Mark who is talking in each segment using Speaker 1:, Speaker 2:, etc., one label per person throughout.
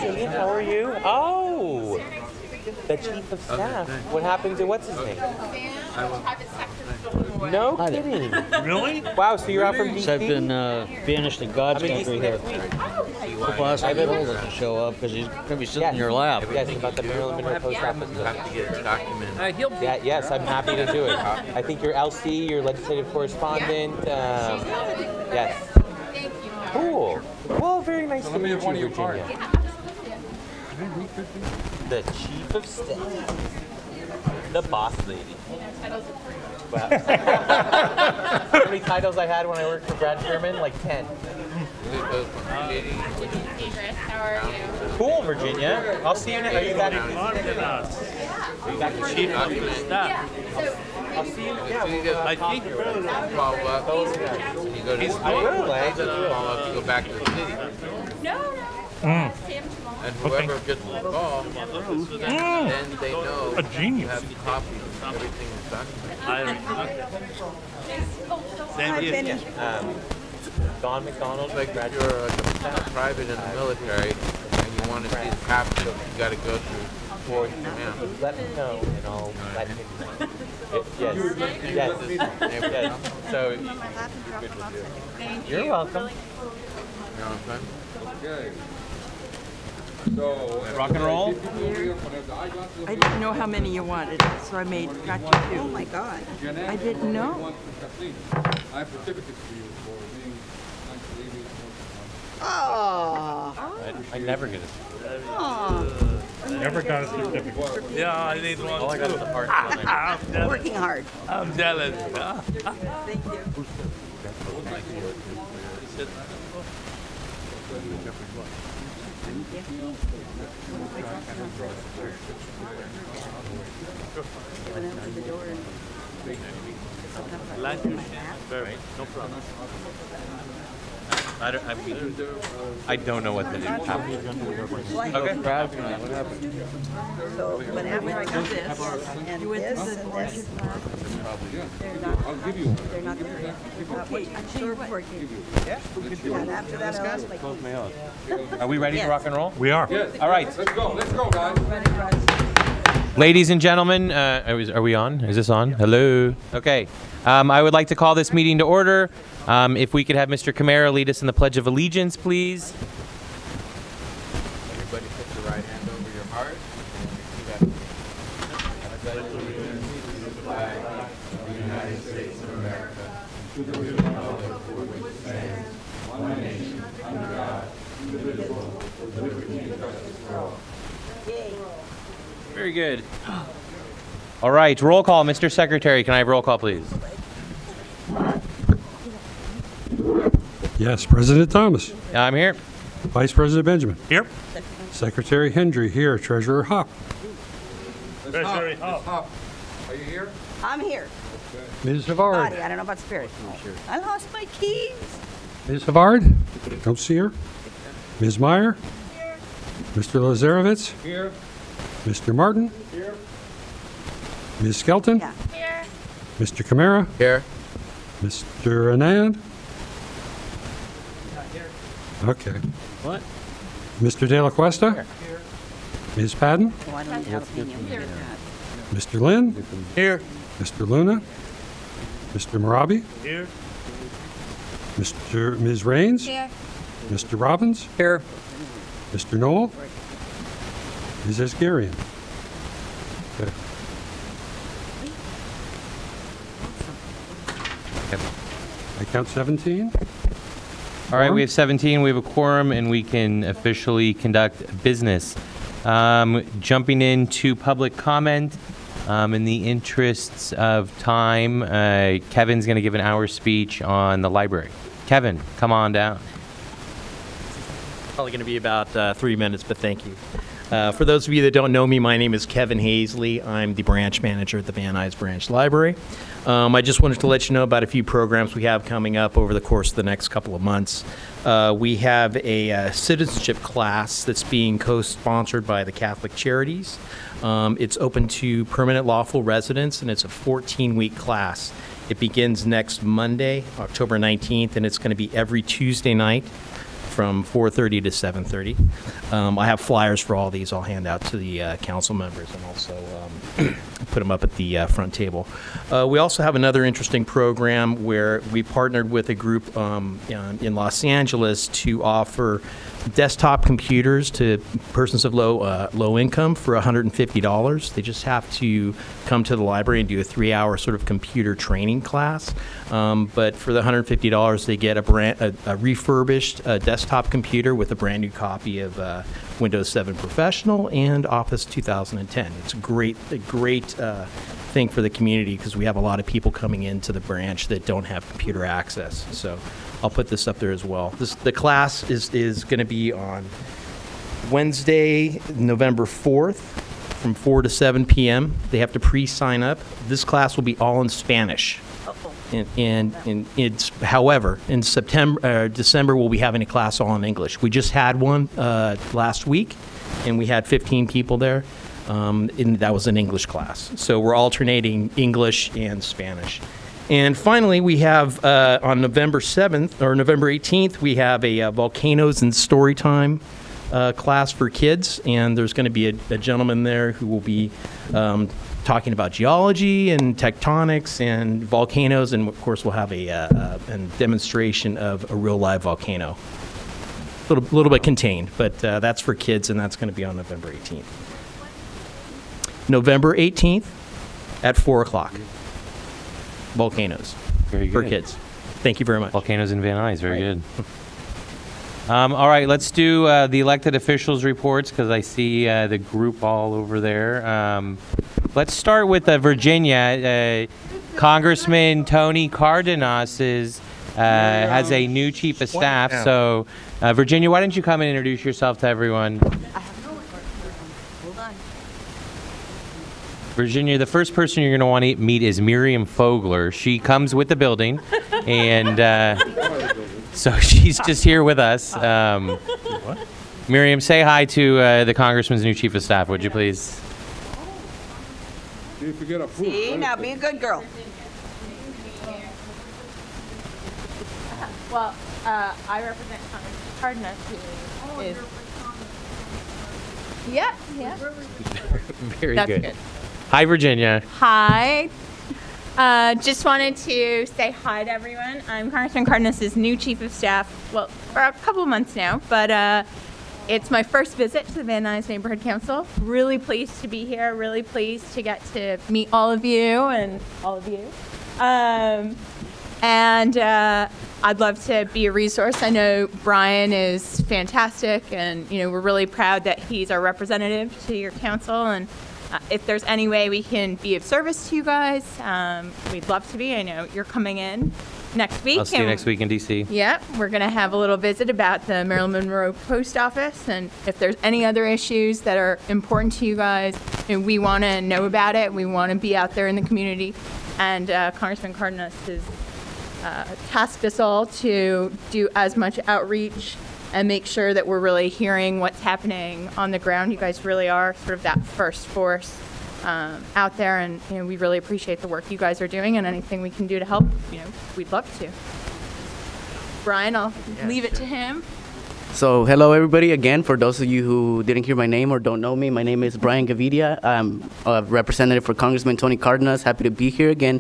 Speaker 1: Julian. How are you? Oh, the chief of staff. What happened to what's his name? No kidding.
Speaker 2: Really?
Speaker 1: Wow, so you're out from DC?
Speaker 3: I've been banished to God's country here. People ask me to show up because he's going to be sitting in your lap.
Speaker 1: Yes, about the Maryland Monroe Post Office.
Speaker 4: have to get a document.
Speaker 1: Yeah, yes, I'm happy to do it. I think you're LC, your legislative correspondent. Yes. Cool. Well, very nice to meet you, Virginia. The chief of staff. The boss lady. Wow. How many titles I had when I worked for Brad Sherman? Like 10.
Speaker 5: How are you?
Speaker 1: Cool, Virginia. I'll see you next. Are you back? Are you back to chief of staff? I'll see you. Yeah,
Speaker 4: I think follow up. You go to
Speaker 1: I will.
Speaker 4: follow up to go back to the city.
Speaker 5: No.
Speaker 4: And whoever gets the call, then they know
Speaker 2: A genius.
Speaker 4: you have copies of everything that's documented.
Speaker 2: Thank you.
Speaker 1: Don McDonald.
Speaker 4: Like if you're a private in the military and you want to see the captain, you got to go through fourth command.
Speaker 1: Let me know, and I'll let him know. Yes. So, good with you. You're welcome.
Speaker 4: You know what I'm saying?
Speaker 6: Okay. So,
Speaker 1: Rock and roll?
Speaker 7: I didn't know how many you wanted, so I got you two.
Speaker 8: Oh my God.
Speaker 7: I didn't know.
Speaker 6: I have certificates for you for being unbelievable.
Speaker 8: Oh.
Speaker 1: I never get it.
Speaker 8: Oh.
Speaker 2: Never got a certificate.
Speaker 9: Yeah, I need one.
Speaker 1: All I got is the heart.
Speaker 9: I'm jealous.
Speaker 8: Working hard.
Speaker 9: I'm jealous.
Speaker 7: Thank you.
Speaker 9: No problem.
Speaker 1: I don't know what to do. Okay.
Speaker 8: So, but after I got this, and this, and this, they're not there yet.
Speaker 7: Okay, I tell you what.
Speaker 8: And after that, I was like,
Speaker 1: Are we ready to rock and roll?
Speaker 2: We are.
Speaker 1: All right.
Speaker 6: Let's go, guys.
Speaker 1: Ladies and gentlemen, are we on? Is this on? Hello. Okay. I would like to call this meeting to order. If we could have Mr. Camara lead us in the Pledge of Allegiance, please.
Speaker 4: Everybody put your right hand over your heart.
Speaker 1: Very good. All right, roll call. Mr. Secretary, can I have roll call, please?
Speaker 10: Yes, President Thomas.
Speaker 1: I'm here.
Speaker 10: Vice President Benjamin.
Speaker 2: Here.
Speaker 10: Secretary Hendry here. Treasurer Hop.
Speaker 2: Treasury
Speaker 6: Hop. Are you here?
Speaker 8: I'm here.
Speaker 10: Ms. Havard.
Speaker 8: Body, I don't know about spirit. I lost my keys.
Speaker 10: Ms. Havard. Don't see her. Ms. Meyer.
Speaker 8: Here.
Speaker 10: Mr. Lazarevitz.
Speaker 6: Here.
Speaker 10: Mr. Martin.
Speaker 6: Here.
Speaker 10: Ms. Skelton.
Speaker 8: Yeah.
Speaker 5: Here.
Speaker 10: Mr. Camara.
Speaker 4: Here.
Speaker 10: Mr. Anand. Okay.
Speaker 3: What?
Speaker 10: Mr. De La Cuesta. Ms. Padden.
Speaker 8: Oh, I don't need jalapeno. Here.
Speaker 10: Mr. Lynn.
Speaker 9: Here.
Speaker 10: Mr. Luna. Mr. Marabi.
Speaker 2: Here.
Speaker 10: Ms. Raines.
Speaker 5: Here.
Speaker 10: Mr. Robbins.
Speaker 3: Here.
Speaker 10: Mr. Knoll. Ms. Asgarian. Okay. I count 17.
Speaker 1: All right, we have 17. We have a quorum, and we can officially conduct business. Jumping into public comment, in the interests of time, Kevin's going to give an hour speech on the library. Kevin, come on down.
Speaker 11: Probably going to be about 3 minutes, but thank you. For those of you that don't know me, my name is Kevin Hazley. I'm the branch manager at the Van Nuys Branch Library. I just wanted to let you know about a few programs we have coming up over the course of the next couple of months. We have a citizenship class that's being co-sponsored by the Catholic Charities. It's open to permanent lawful residents, and it's a 14-week class. It begins next Monday, October 19th, and it's going to be every Tuesday night from 4:30 to 7:30. I have flyers for all these. I'll hand out to the council members and also put them up at the front table. We also have another interesting program where we partnered with a group in Los Angeles to offer desktop computers to persons of low income for $150. They just have to come to the library and do a 3-hour sort of computer training class. But for the $150, they get a refurbished desktop computer with a brand new copy of Windows 7 Professional and Office 2010. It's a great thing for the community because we have a lot of people coming into the branch that don't have computer access. So I'll put this up there as well. The class is going to be on Wednesday, November 4th from 4 to 7 p.m. They have to pre-sign up. This class will be all in Spanish. And it's, however, in December, we'll be having a class all in English. We just had one last week, and we had 15 people there. And that was an English class. So we're alternating English and Spanish. And finally, we have on November 7th or November 18th, we have a Volcanoes and Storytime class for kids. And there's going to be a gentleman there who will be talking about geology and tectonics and volcanoes. And, of course, we'll have a demonstration of a real live volcano. A little bit contained, but that's for kids, and that's going to be on November 18th. November 18th at 4 o'clock. Volcanoes.
Speaker 1: Very good.
Speaker 11: For kids. Thank you very much.
Speaker 1: Volcanoes in Van Nuys. Very good. All right, let's do the elected officials reports because I see the group all over there. Let's start with Virginia. Congressman Tony Cardenas has a new chief of staff. So, Virginia, why don't you come and introduce yourself to everyone? Virginia, the first person you're going to want to meet is Miriam Fogler. She comes with the building, and so she's just here with us. Miriam, say hi to the Congressman's new chief of staff, would you please?
Speaker 8: See, now be a good girl.
Speaker 5: Well, I represent Congressman Cardenas, who is. Yeah.
Speaker 1: Very
Speaker 5: That's
Speaker 1: good.
Speaker 5: good.
Speaker 1: Hi, Virginia.
Speaker 5: Hi. Just wanted to say hi to everyone. I'm Congressman Cardenas' new chief of staff, well, for a couple of months now, but it's my first visit to the Van Nuys Neighborhood Council. Really pleased to be here, really pleased to get to meet all of you and all of you. And I'd love to be a resource. I know Brian is fantastic, and we're really proud that he's our representative to your council, and if there's any way we can be of service to you guys, we'd love to be. I know you're coming in next week.
Speaker 1: I'll see you next week in D.C.
Speaker 5: Yeah, we're going to have a little visit about the Marilyn Monroe Post Office, and if there's any other issues that are important to you guys, we want to know about it. We want to be out there in the community, and Congressman Cardenas has tasked us all to do as much outreach and make sure that we're really hearing what's happening on the ground. You guys really are sort of that first force out there, and we really appreciate the work you guys are doing, and anything we can do to help, we'd love to. Brian, I'll leave it to him.
Speaker 12: So hello everybody again. For those of you who didn't hear my name or don't know me, my name is Brian Gavidia. I'm a representative for Congressman Tony Cardenas. Happy to be here again.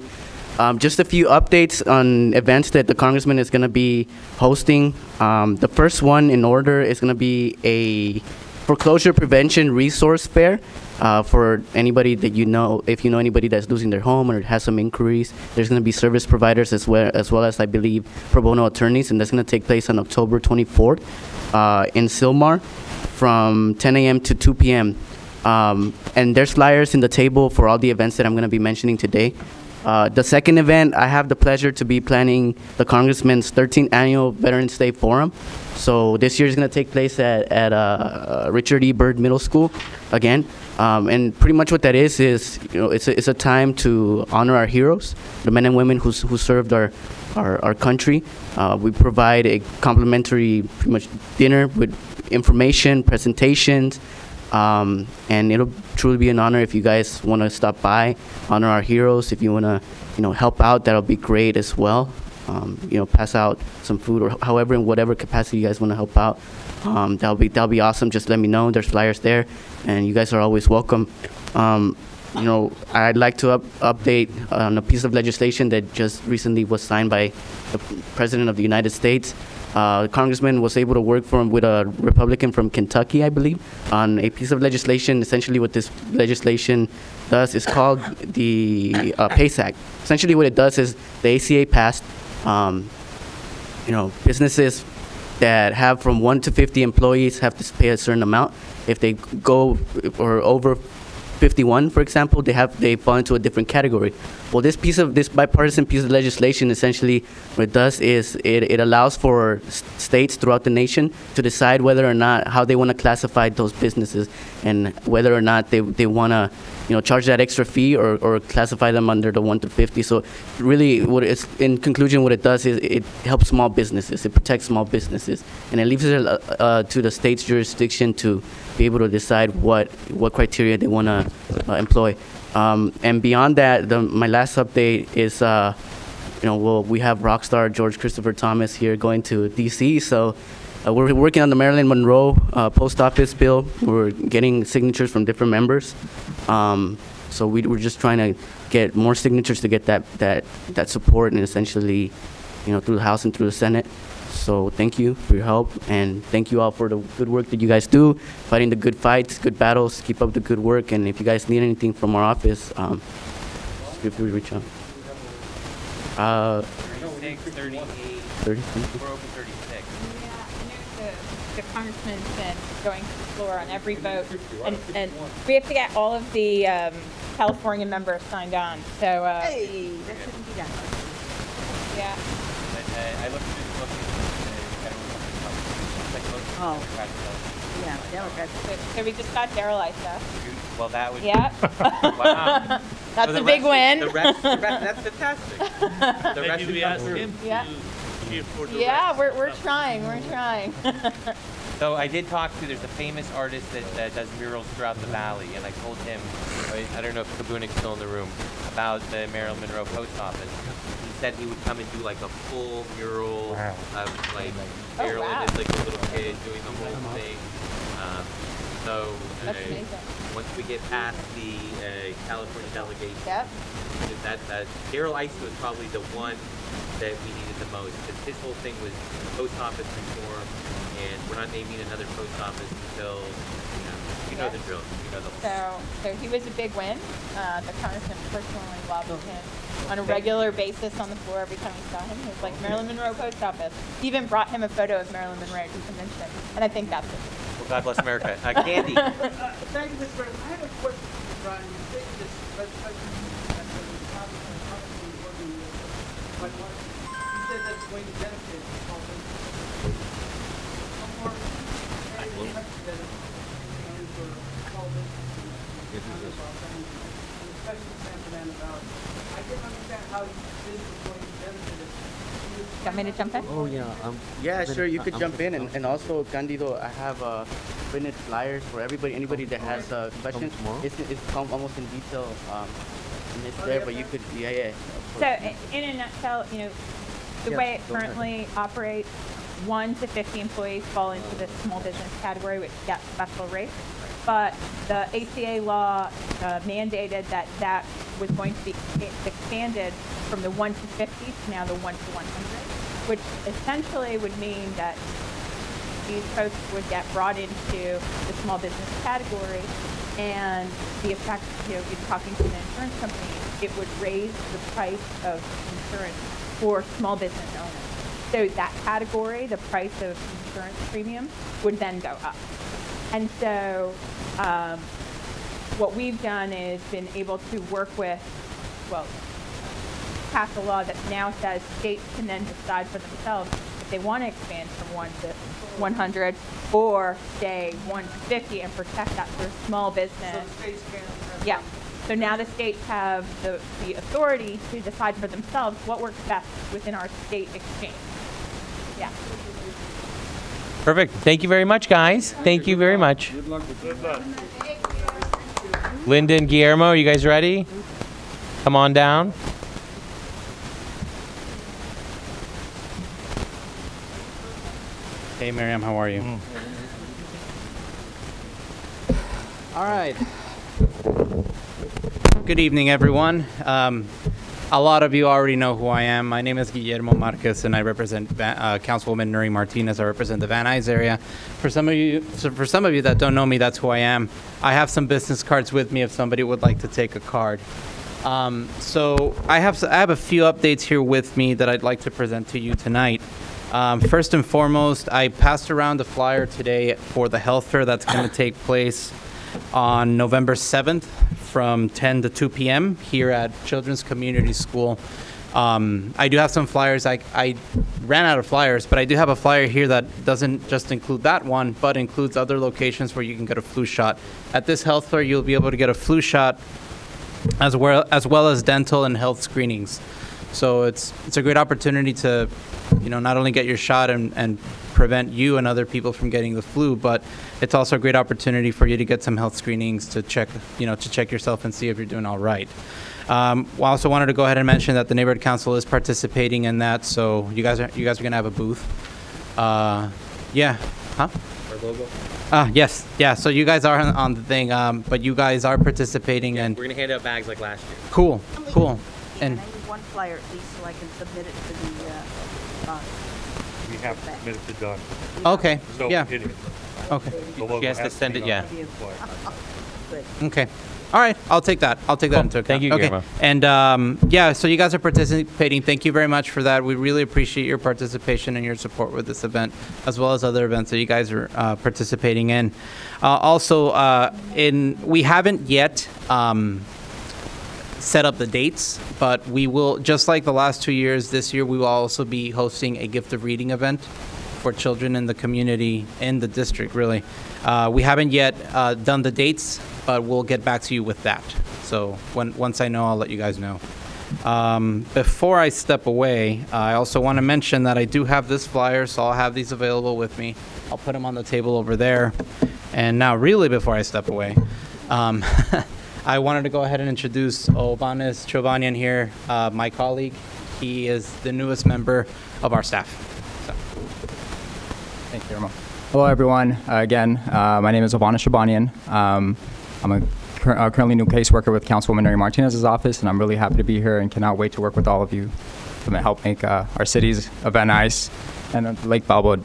Speaker 12: Just a few updates on events that the Congressman is going to be hosting. The first one in order is going to be a foreclosure prevention resource fair for anybody that if you know anybody that's losing their home or has some inquiries. There's going to be service providers as well as I believe pro bono attorneys, and that's going to take place on October 24th in Sylmar from 10 a.m. to 2 p.m. And there's flyers in the table for all the events that I'm going to be mentioning today. The second event, I have the pleasure to be planning the Congressman's 13th Annual Veterans Day Forum. So this year is going to take place at Richard E. Byrd Middle School again. And pretty much what that is it's a time to honor our heroes, the men and women who served our country. We provide a complimentary pretty much dinner with information, presentations, and it'll truly be an honor if you guys want to stop by, honor our heroes. If you want to, help out, that'll be great as well. pass out some food or however, in whatever capacity you guys want to help out. That'll be awesome. Just let me know. There's flyers there, and you guys are always welcome. I'd like to update on a piece of legislation that just recently was signed by the President of the United States. The congressman was able to work with a Republican from Kentucky, I believe, on a piece of legislation. Essentially, what this legislation does is called the PACE Act. Essentially, what it does is the ACA passed. Businesses that have from 1 to 50 employees have to pay a certain amount. If they go or over 51, for example, they fall into a different category. Well, this bipartisan piece of legislation, essentially, what it does is it allows for states throughout the nation to decide whether or not how they want to classify those businesses, and whether or not they want to charge that extra fee or classify them under the 1 to 50. So really, in conclusion, what it does is it helps small businesses, it protects small businesses, and it leaves it to the state's jurisdiction to be able to decide what criteria they want to employ. And beyond that, my last update is, we have rockstar George Christopher Thomas here going to D.C., so we're working on the Marilyn Monroe post office bill. We're getting signatures from different members. So we're just trying to get more signatures to get that support, and essentially, through the House and through the Senate. So thank you for your help, and thank you all for the good work that you guys do, fighting the good fights, good battles. Keep up the good work, and if you guys need anything from our office, feel free to reach out.
Speaker 1: 36, 38.
Speaker 12: 30?
Speaker 1: We're open 36.
Speaker 5: The congressman's been going to the floor on every vote, and we have to get all of the California members signed on. So
Speaker 8: Hey, that shouldn't be done.
Speaker 5: yeah.
Speaker 1: I looked through the book.
Speaker 8: Oh. Yeah, Democrats.
Speaker 5: So we just got Daryl Issa.
Speaker 1: Well, that would.
Speaker 5: Yeah.
Speaker 1: Wow.
Speaker 5: That's
Speaker 1: So
Speaker 5: a big win.
Speaker 1: The rest, that's fantastic. The rest
Speaker 9: Maybe we ask him
Speaker 5: Yeah.
Speaker 9: to cheer for the
Speaker 5: Yeah,
Speaker 9: rest.
Speaker 5: we're trying. We're trying.
Speaker 1: So I did talk to, there's a famous artist that does murals throughout the valley, and I told him, I don't know if Kabunik's still in the room, about the Marilyn Monroe post office. He said he would come and do like a full mural of like Marilyn
Speaker 5: wow.
Speaker 1: as like a little kid doing the whole thing.
Speaker 5: That's amazing.
Speaker 1: Once we get past the California delegation,
Speaker 5: Yep.
Speaker 1: that Daryl Issa was probably the one that we needed the most, because his whole thing was post office reform, and we're not naming another post office until, you know the drill.
Speaker 5: So he was a big win. The congressman personally lobbied him on a regular basis on the floor every time we saw him. He was like, Marilyn Monroe post office. He even brought him a photo of Marilyn Monroe to the convention, and I think that's it.
Speaker 1: Well, God bless America. Candy.
Speaker 6: Thank you, Mr. President. I have a question for Brian. You say this legislation that the Congress is working with, but you said that's going to benefit all businesses. One more that is for small businesses, especially San Fernando Valley. I didn't understand how this is going to benefit it.
Speaker 5: Want me to jump in?
Speaker 12: Oh, yeah. Yeah, sure, you could jump in. And also, Candido, I have printed flyers for anybody that has questions. It's almost in detail. And it's there, but you could, yeah.
Speaker 5: So in a nutshell, the way it currently operates, 1 to 50 employees fall into the small business category, which gets special rates. But the ACA law mandated that was going to be expanded from the 1 to 50 to now the 1 to 100, which essentially would mean that these folks would get brought into the small business category, and the effect, you're talking to an insurance company, it would raise the price of insurance for small business owners. So that category, the price of insurance premium, would then go up. And so what we've done is been able to work with, pass a law that now says states can then decide for themselves if they want to expand from 1 to 100 or stay 1 to 50 and protect that for small business.
Speaker 6: So the states can.
Speaker 5: Yeah. So now the states have the authority to decide for themselves what works best within our state exchange. Yeah.
Speaker 1: Perfect. Thank you very much, guys. Thank you very much.
Speaker 6: Good luck with that.
Speaker 1: Linda and Guillermo, are you guys ready? Come on down.
Speaker 13: Hey, Miriam, how are you? All right. Good evening, everyone. A lot of you already know who I am. My name is Guillermo Marquez, and I represent Councilwoman Nuys Martinez. I represent the Van Nuys area. For some of you that don't know me, that's who I am. I have some business cards with me if somebody would like to take a card. So I have a few updates here with me that I'd like to present to you tonight. First and foremost, I passed around a flyer today for the health fair that's going to take place on November 7th from 10 to 2 p.m. here at Children's Community School. I do have some flyers. I ran out of flyers, but I do have a flyer here that doesn't just include that one, but includes other locations where you can get a flu shot. At this health fair, you'll be able to get a flu shot as well as dental and health screenings. So it's a great opportunity to, not only get your shot and prevent you and other people from getting the flu, but it's also a great opportunity for you to get some health screenings to check yourself and see if you're doing all right. I also wanted to go ahead and mention that the neighborhood council is participating in that, so you guys are going to have a booth. Yeah, huh?
Speaker 1: Our logo.
Speaker 13: Yes, yeah. So you guys are on the thing, but you guys are participating, and
Speaker 1: we're gonna hand out bags like last year.
Speaker 13: Cool.
Speaker 8: And I need one flyer at least so I can submit it to the.
Speaker 2: We have submitted to Don.
Speaker 13: Okay.
Speaker 2: So
Speaker 13: Yeah.
Speaker 2: hitting it.
Speaker 13: Okay.
Speaker 2: The logo
Speaker 1: She has to
Speaker 2: has
Speaker 1: send
Speaker 2: be
Speaker 1: it.
Speaker 2: on
Speaker 1: Yeah.
Speaker 2: the flyer.
Speaker 13: Okay. All right. I'll take that. Into account.
Speaker 1: Thank you,
Speaker 13: okay.
Speaker 1: Guillermo.
Speaker 13: And yeah, so you guys are participating. Thank you very much for that. We really appreciate your participation and your support with this event, as well as other events that you guys are participating in. We haven't yet set up the dates, but we will, just like the last 2 years, this year we will also be hosting a gift of reading event for children in the community, in the district, really. We haven't yet done the dates, but we'll get back to you with that. So once I know, I'll let you guys know. Before I step away, I also want to mention that I do have this flyer, so I'll have these available with me. I'll put them on the table over there. And now, really, before I step away, I wanted to go ahead and introduce Obanes Chovanyan here, my colleague. He is the newest member of our staff. So.
Speaker 14: Thank you, Irma. Hello, everyone. Again, my name is Obanes Chovanyan. I'm a currently new caseworker with Councilwoman Nuys Martinez's office, and I'm really happy to be here and cannot wait to work with all of you to help make our cities Van Nuys and Lake Balboa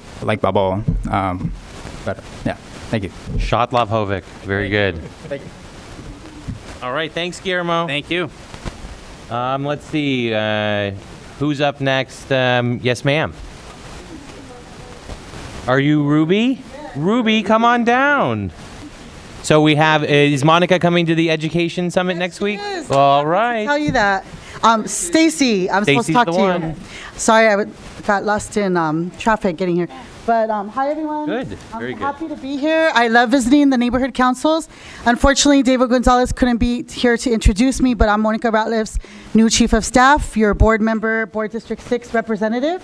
Speaker 14: better. Yeah, thank you.
Speaker 1: Shotlav very good.
Speaker 14: Thank you.
Speaker 1: All right, thanks, Guillermo.
Speaker 13: Thank you.
Speaker 1: Let's see, who's up next? Yes, ma'am. Are you Ruby? Ruby, come on down. So we have, is Monica coming to the Education Summit next week?
Speaker 15: Yes.
Speaker 1: All right.
Speaker 15: Tell you that. Stacy, I'm supposed to talk to you. Sorry, I got lost in traffic getting here. But hi, everyone.
Speaker 1: Good. Very
Speaker 15: I'm
Speaker 1: good.
Speaker 15: happy to be here. I love visiting the neighborhood councils. Unfortunately, David Gonzalez couldn't be here to introduce me, but I'm Monica Ratliff's new chief of staff, your board member, Board District 6 representative.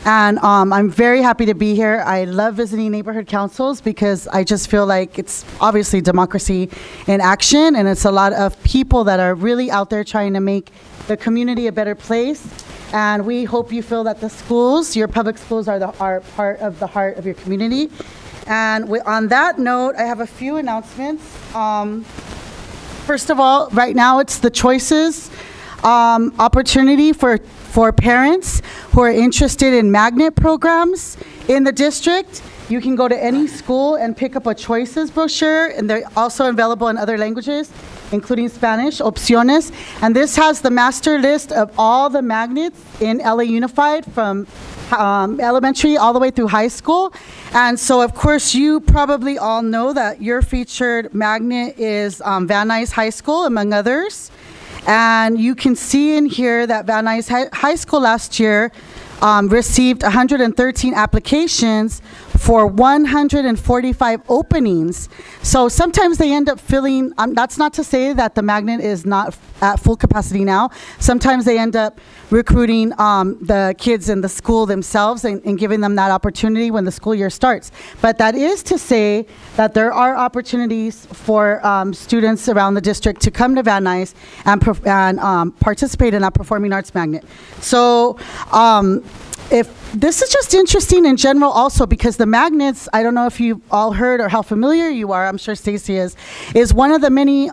Speaker 15: And I'm very happy to be here. I love visiting neighborhood councils because I just feel like it's obviously democracy in action, and it's a lot of people that are really out there trying to make the community a better place. And we hope you feel that the schools, your public schools, are part of the heart of your community. And on that note, I have a few announcements. First of all, right now it's the choices opportunity for parents who are interested in magnet programs in the district. You can go to any school and pick up a choices brochure, and they're also available in other languages, including Spanish, opciones. And this has the master list of all the magnets in LA Unified from elementary all the way through high school. And so, of course, you probably all know that your featured magnet is Van Nuys High School, among others. And you can see in here that Van Nuys High School last year received 113 applications for 145 openings. So sometimes they end up filling, that's not to say that the magnet is not at full capacity now. Sometimes they end up recruiting the kids in the school themselves and giving them that opportunity when the school year starts. But that is to say that there are opportunities for students around the district to come to Van Nuys and participate in that performing arts magnet. So if this is just interesting in general also because the magnets, I don't know if you've all heard or how familiar you are, I'm sure Stacy is one of the many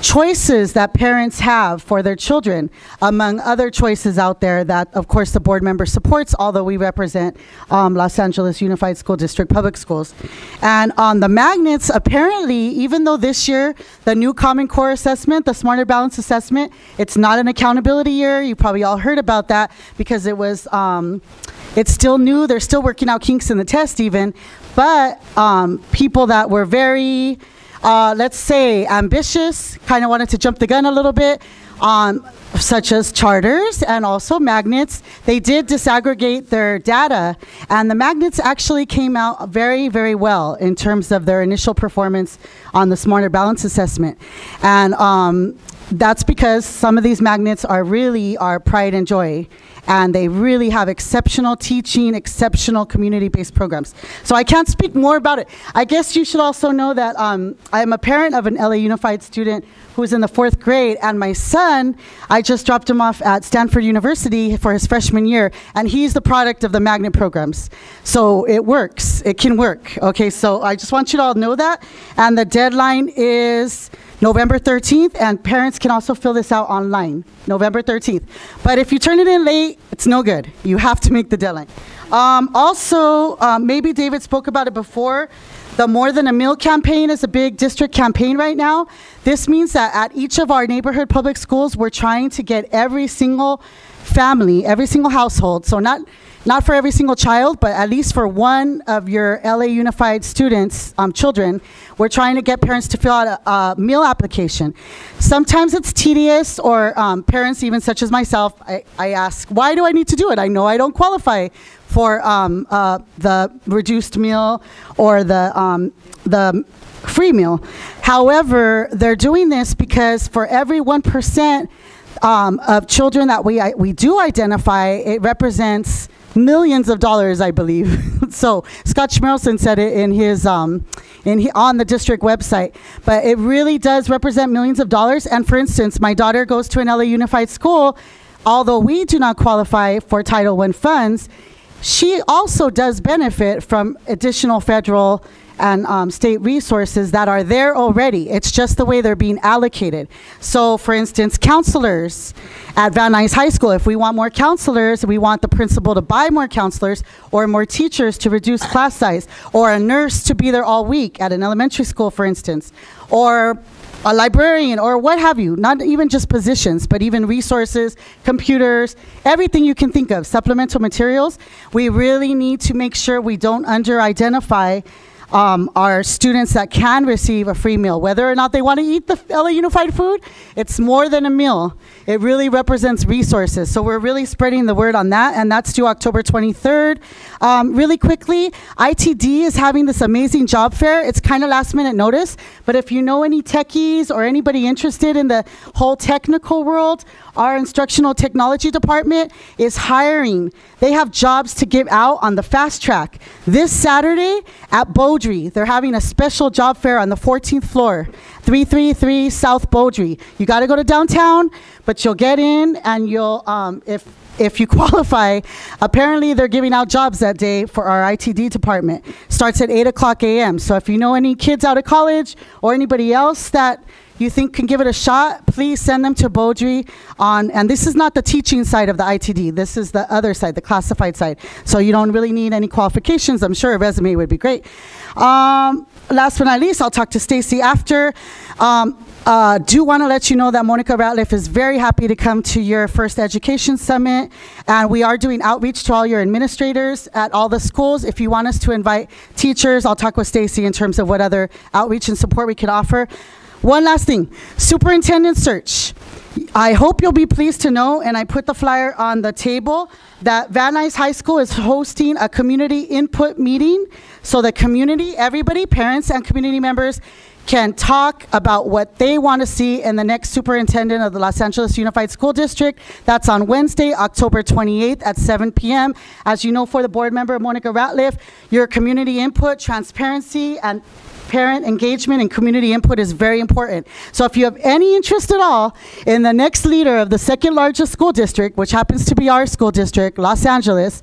Speaker 15: choices that parents have for their children, among other choices out there that, of course, the board member supports, although we represent Los Angeles Unified School District Public Schools. And on the magnets, apparently, even though this year, the new Common Core assessment, the Smarter Balance assessment, it's not an accountability year. You probably all heard about that because it was, it's still new. They're still working out kinks in the test even. But people that were very let's say ambitious, kind of wanted to jump the gun a little bit, such as charters and also magnets. They did disaggregate their data, and the magnets actually came out very, very well in terms of their initial performance on the Smarter Balance assessment. And that's because some of these magnets are really our pride and joy. And they really have exceptional teaching, exceptional community-based programs. So I can't speak more about it. I guess you should also know that I'm a parent of an LA Unified student who's in the 4th grade, and my son, I just dropped him off at Stanford University for his freshman year, and he's the product of the magnet programs. So it works. It can work. Okay, so I just want you to all know that. And the deadline is November 13th, and parents can also fill this out online, November 13th. But if you turn it in late, it's no good. You have to make the deadline. Also, maybe David spoke about it before, the More Than a Meal campaign is a big district campaign right now. This means that at each of our neighborhood public schools, we're trying to get every single family, every single household, so not for every single child, but at least for one of your LA Unified students, children, we're trying to get parents to fill out a meal application. Sometimes it's tedious, or parents, even such as myself, I ask, why do I need to do it? I know I don't qualify for the reduced meal or the free meal. However, they're doing this because for every 1% of children that we do identify, it represents millions of dollars, I believe. So Scott Schmerelson said it in his on the district website, but it really does represent millions of dollars. And for instance, my daughter goes to an LA Unified school. Although we do not qualify for Title I funds, she also does benefit from additional federal and state resources that are there already. It's just the way they're being allocated. So for instance, counselors at Van Nuys High School, if we want more counselors, we want the principal to buy more counselors or more teachers to reduce class size, or a nurse to be there all week at an elementary school, for instance, or a librarian, or what have you, not even just positions, but even resources, computers, everything you can think of, supplemental materials. We really need to make sure we don't under-identify our students that can receive a free meal. Whether or not they want to eat the LA Unified food, it's more than a meal. It really represents resources. So we're really spreading the word on that, and that's due October 23rd. Really quickly, ITD is having this amazing job fair. It's kind of last minute notice, but if you know any techies or anybody interested in the whole technical world, our instructional technology department is hiring. They have jobs to give out on the fast track. This Saturday at Beaudry, they're having a special job fair on the 14th floor, 333 South Beaudry. You got to go to downtown, but you'll get in, and you'll, if you qualify, apparently they're giving out jobs that day for our ITD department. Starts at 8 o'clock a.m. So if you know any kids out of college or anybody else that you think can give it a shot, please send them to Beaudry and this is not the teaching side of the ITD, this is the other side, the classified side. So you don't really need any qualifications. I'm sure a resume would be great. Last but not least, I'll talk to Stacy after. Do want to let you know that Monica Ratliff is very happy to come to your first education summit, and we are doing outreach to all your administrators at all the schools. If you want us to invite teachers, I'll talk with Stacy in terms of what other outreach and support we can offer. One last thing, superintendent search. I hope you'll be pleased to know, and I put the flyer on the table, that Van Nuys High School is hosting a community input meeting. So the community, everybody, parents and community members, can talk about what they want to see in the next superintendent of the Los Angeles Unified School District. That's on Wednesday, October 28th at 7 p.m. As you know, for the board member, Monica Ratliff, your community input, transparency, and parent engagement and community input is very important. So if you have any interest at all in the next leader of the second largest school district, which happens to be our school district, Los Angeles,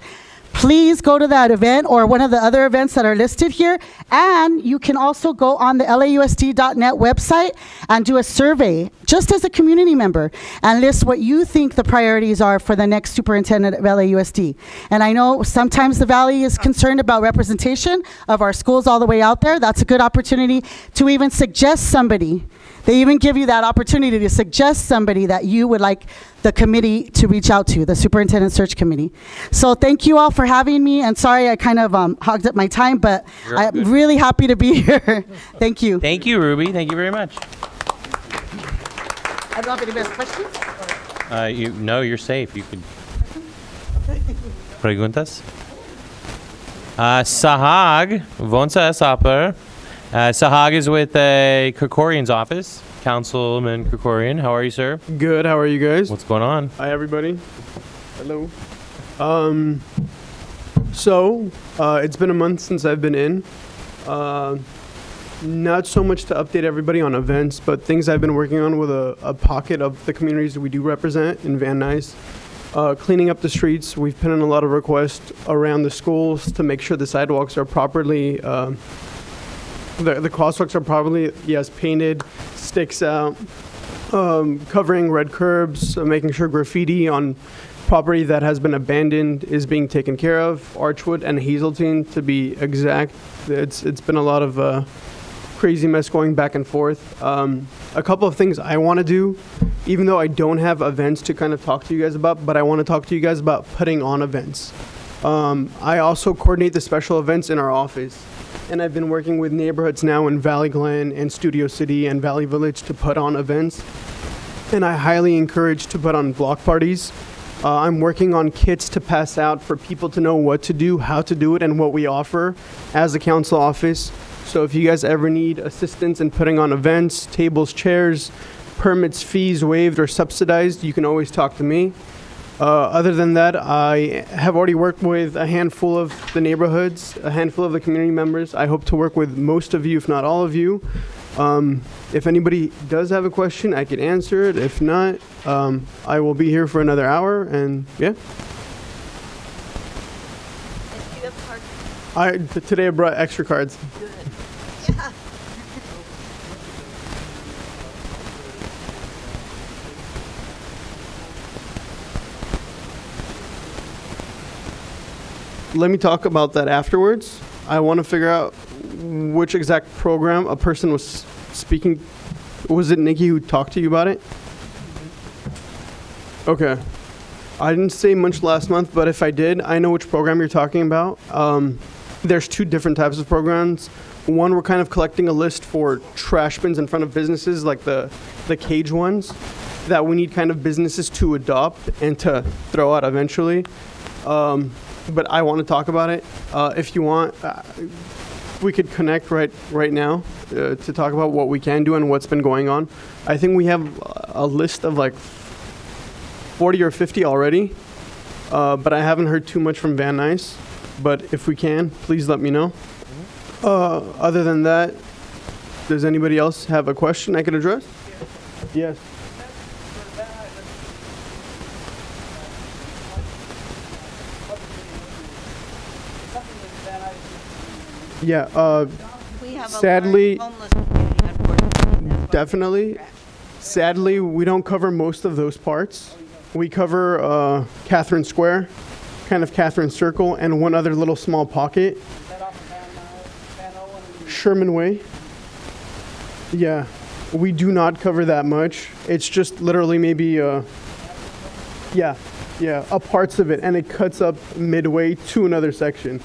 Speaker 15: please go to that event or one of the other events that are listed here. And you can also go on the lausd.net website and do a survey just as a community member and list what you think the priorities are for the next superintendent of LAUSD. And I know sometimes the Valley is concerned about representation of our schools all the way out there. That's a good opportunity to even suggest somebody. They even give you that opportunity to suggest somebody that you would like the committee to reach out to, the Superintendent Search Committee. So thank you all for having me, and sorry I kind of hogged up my time, but I'm really happy to be here. Thank you.
Speaker 1: Thank you, Ruby. Thank you very much.
Speaker 15: I don't know if anybody has questions?
Speaker 1: No, you're safe. You could. Preguntas? Sahag, Vonsa Saper. Sahag is with Krikorian's office. Councilman Krikorian, how are you, sir?
Speaker 16: Good. How are you guys?
Speaker 1: What's going on?
Speaker 16: Hi, everybody. Hello. It's been a month since I've been in. Not so much to update everybody on events, but things I've been working on with a pocket of the communities that we do represent in Van Nuys. Cleaning up the streets. We've put in a lot of requests around the schools to make sure the sidewalks are properly the crosswalks are properly, yes, painted, sticks out, covering red curbs, making sure graffiti on property that has been abandoned is being taken care of. Archwood and Hazeltine, to be exact. It's been a lot of crazy mess going back and forth. A couple of things I want to do, even though I don't have events to kind of talk to you guys about, but I want to talk to you guys about putting on events. I also coordinate the special events in our office. And I've been working with neighborhoods now in Valley Glen and Studio City and Valley Village to put on events. And I highly encourage to put on block parties. I'm working on kits to pass out for people to know what to do, how to do it, and what we offer as a council office. So if you guys ever need assistance in putting on events, tables, chairs, permits, fees waived or subsidized, you can always talk to me. Other than that, I have already worked with a handful of the neighborhoods, a handful of the community members. I hope to work with most of you, if not all of you. If anybody does have a question, I can answer it. If not, I will be here for another hour, and yeah. Today I brought extra cards.
Speaker 8: Good. Yeah.
Speaker 16: Let me talk about that afterwards. I want to figure out which exact program a person was speaking. Was it Nikki who talked to you about it? Okay. I didn't say much last month, but if I did, I know which program you're talking about. There's two different types of programs. One, we're kind of collecting a list for trash bins in front of businesses, like the cage ones, that we need kind of businesses to adopt and to throw out eventually. But I want to talk about it. If you want, we could connect right now to talk about what we can do and what's been going on. I think we have a list of like 40 or 50 already, but I haven't heard too much from Van Nuys. But if we can, please let me know. Other than that, does anybody else have a question I can address? Yes. Yeah, sadly, definitely. Sadly, we don't cover most of those parts. We cover Catherine Square, kind of Catherine Circle, and one other little small pocket. Sherman Way. Yeah, we do not cover that much. It's just literally maybe, yeah, parts of it, and it cuts up midway to another section.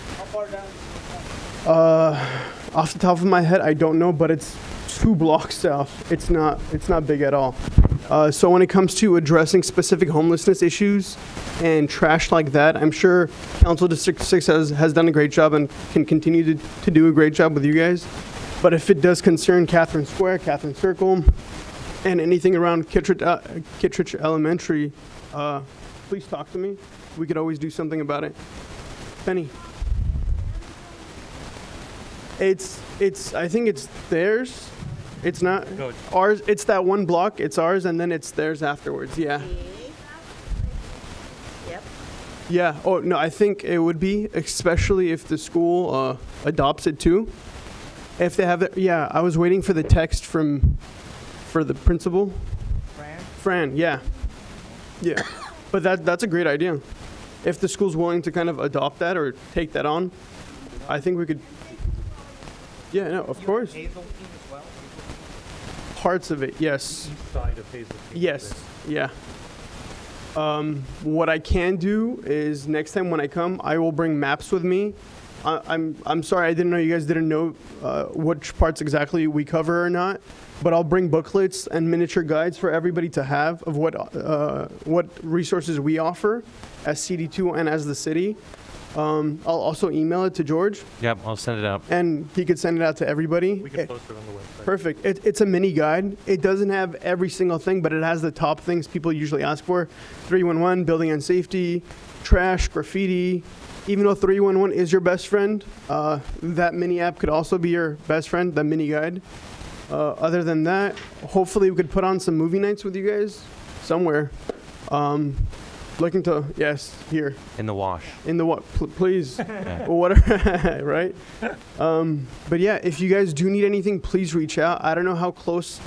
Speaker 16: Off the top of my head, I don't know, but it's 2 blocks south. It's not big at all. So when it comes to addressing specific homelessness issues and trash like that, I'm sure Council District 6 has done a great job and can continue to do a great job with you guys. But if it does concern Catherine Square, Catherine Circle, and anything around Kittredge Elementary, please talk to me. We could always do something about it. Penny. I think it's theirs. It's not
Speaker 2: Go.
Speaker 16: ours. It's that one block. It's ours, and then it's theirs afterwards. Yeah.
Speaker 8: Yep.
Speaker 16: Yeah. Oh no, I think it would be, especially if the school adopts it too. If they have it, yeah. I was waiting for the text for the principal. Fran. Yeah. Yeah. But that's a great idea. If the school's willing to kind of adopt that or take that on, I think we could. Yeah. No. Of course. Parts of it, yes.
Speaker 2: East side of Hazeltine.
Speaker 16: Yes. Yeah. What I can do is next time when I come, I will bring maps with me. I'm sorry, I didn't know you guys didn't know which parts exactly we cover or not, but I'll bring booklets and miniature guides for everybody to have of what resources we offer as CD2 and as the city. I'll also email it to George.
Speaker 1: Yep, I'll send it out.
Speaker 16: And he could send it out to everybody.
Speaker 2: We can post it on the website.
Speaker 16: Perfect. It's a mini guide. It doesn't have every single thing, but it has the top things people usually ask for. 311, building and safety, trash, graffiti. Even though 311 is your best friend, that mini app could also be your best friend, the mini guide. Other than that, hopefully we could put on some movie nights with you guys somewhere. Looking to, yes, here.
Speaker 1: In the wash.
Speaker 16: In the what? Please. Or whatever, right? But yeah, if you guys do need anything, please reach out. I don't know how close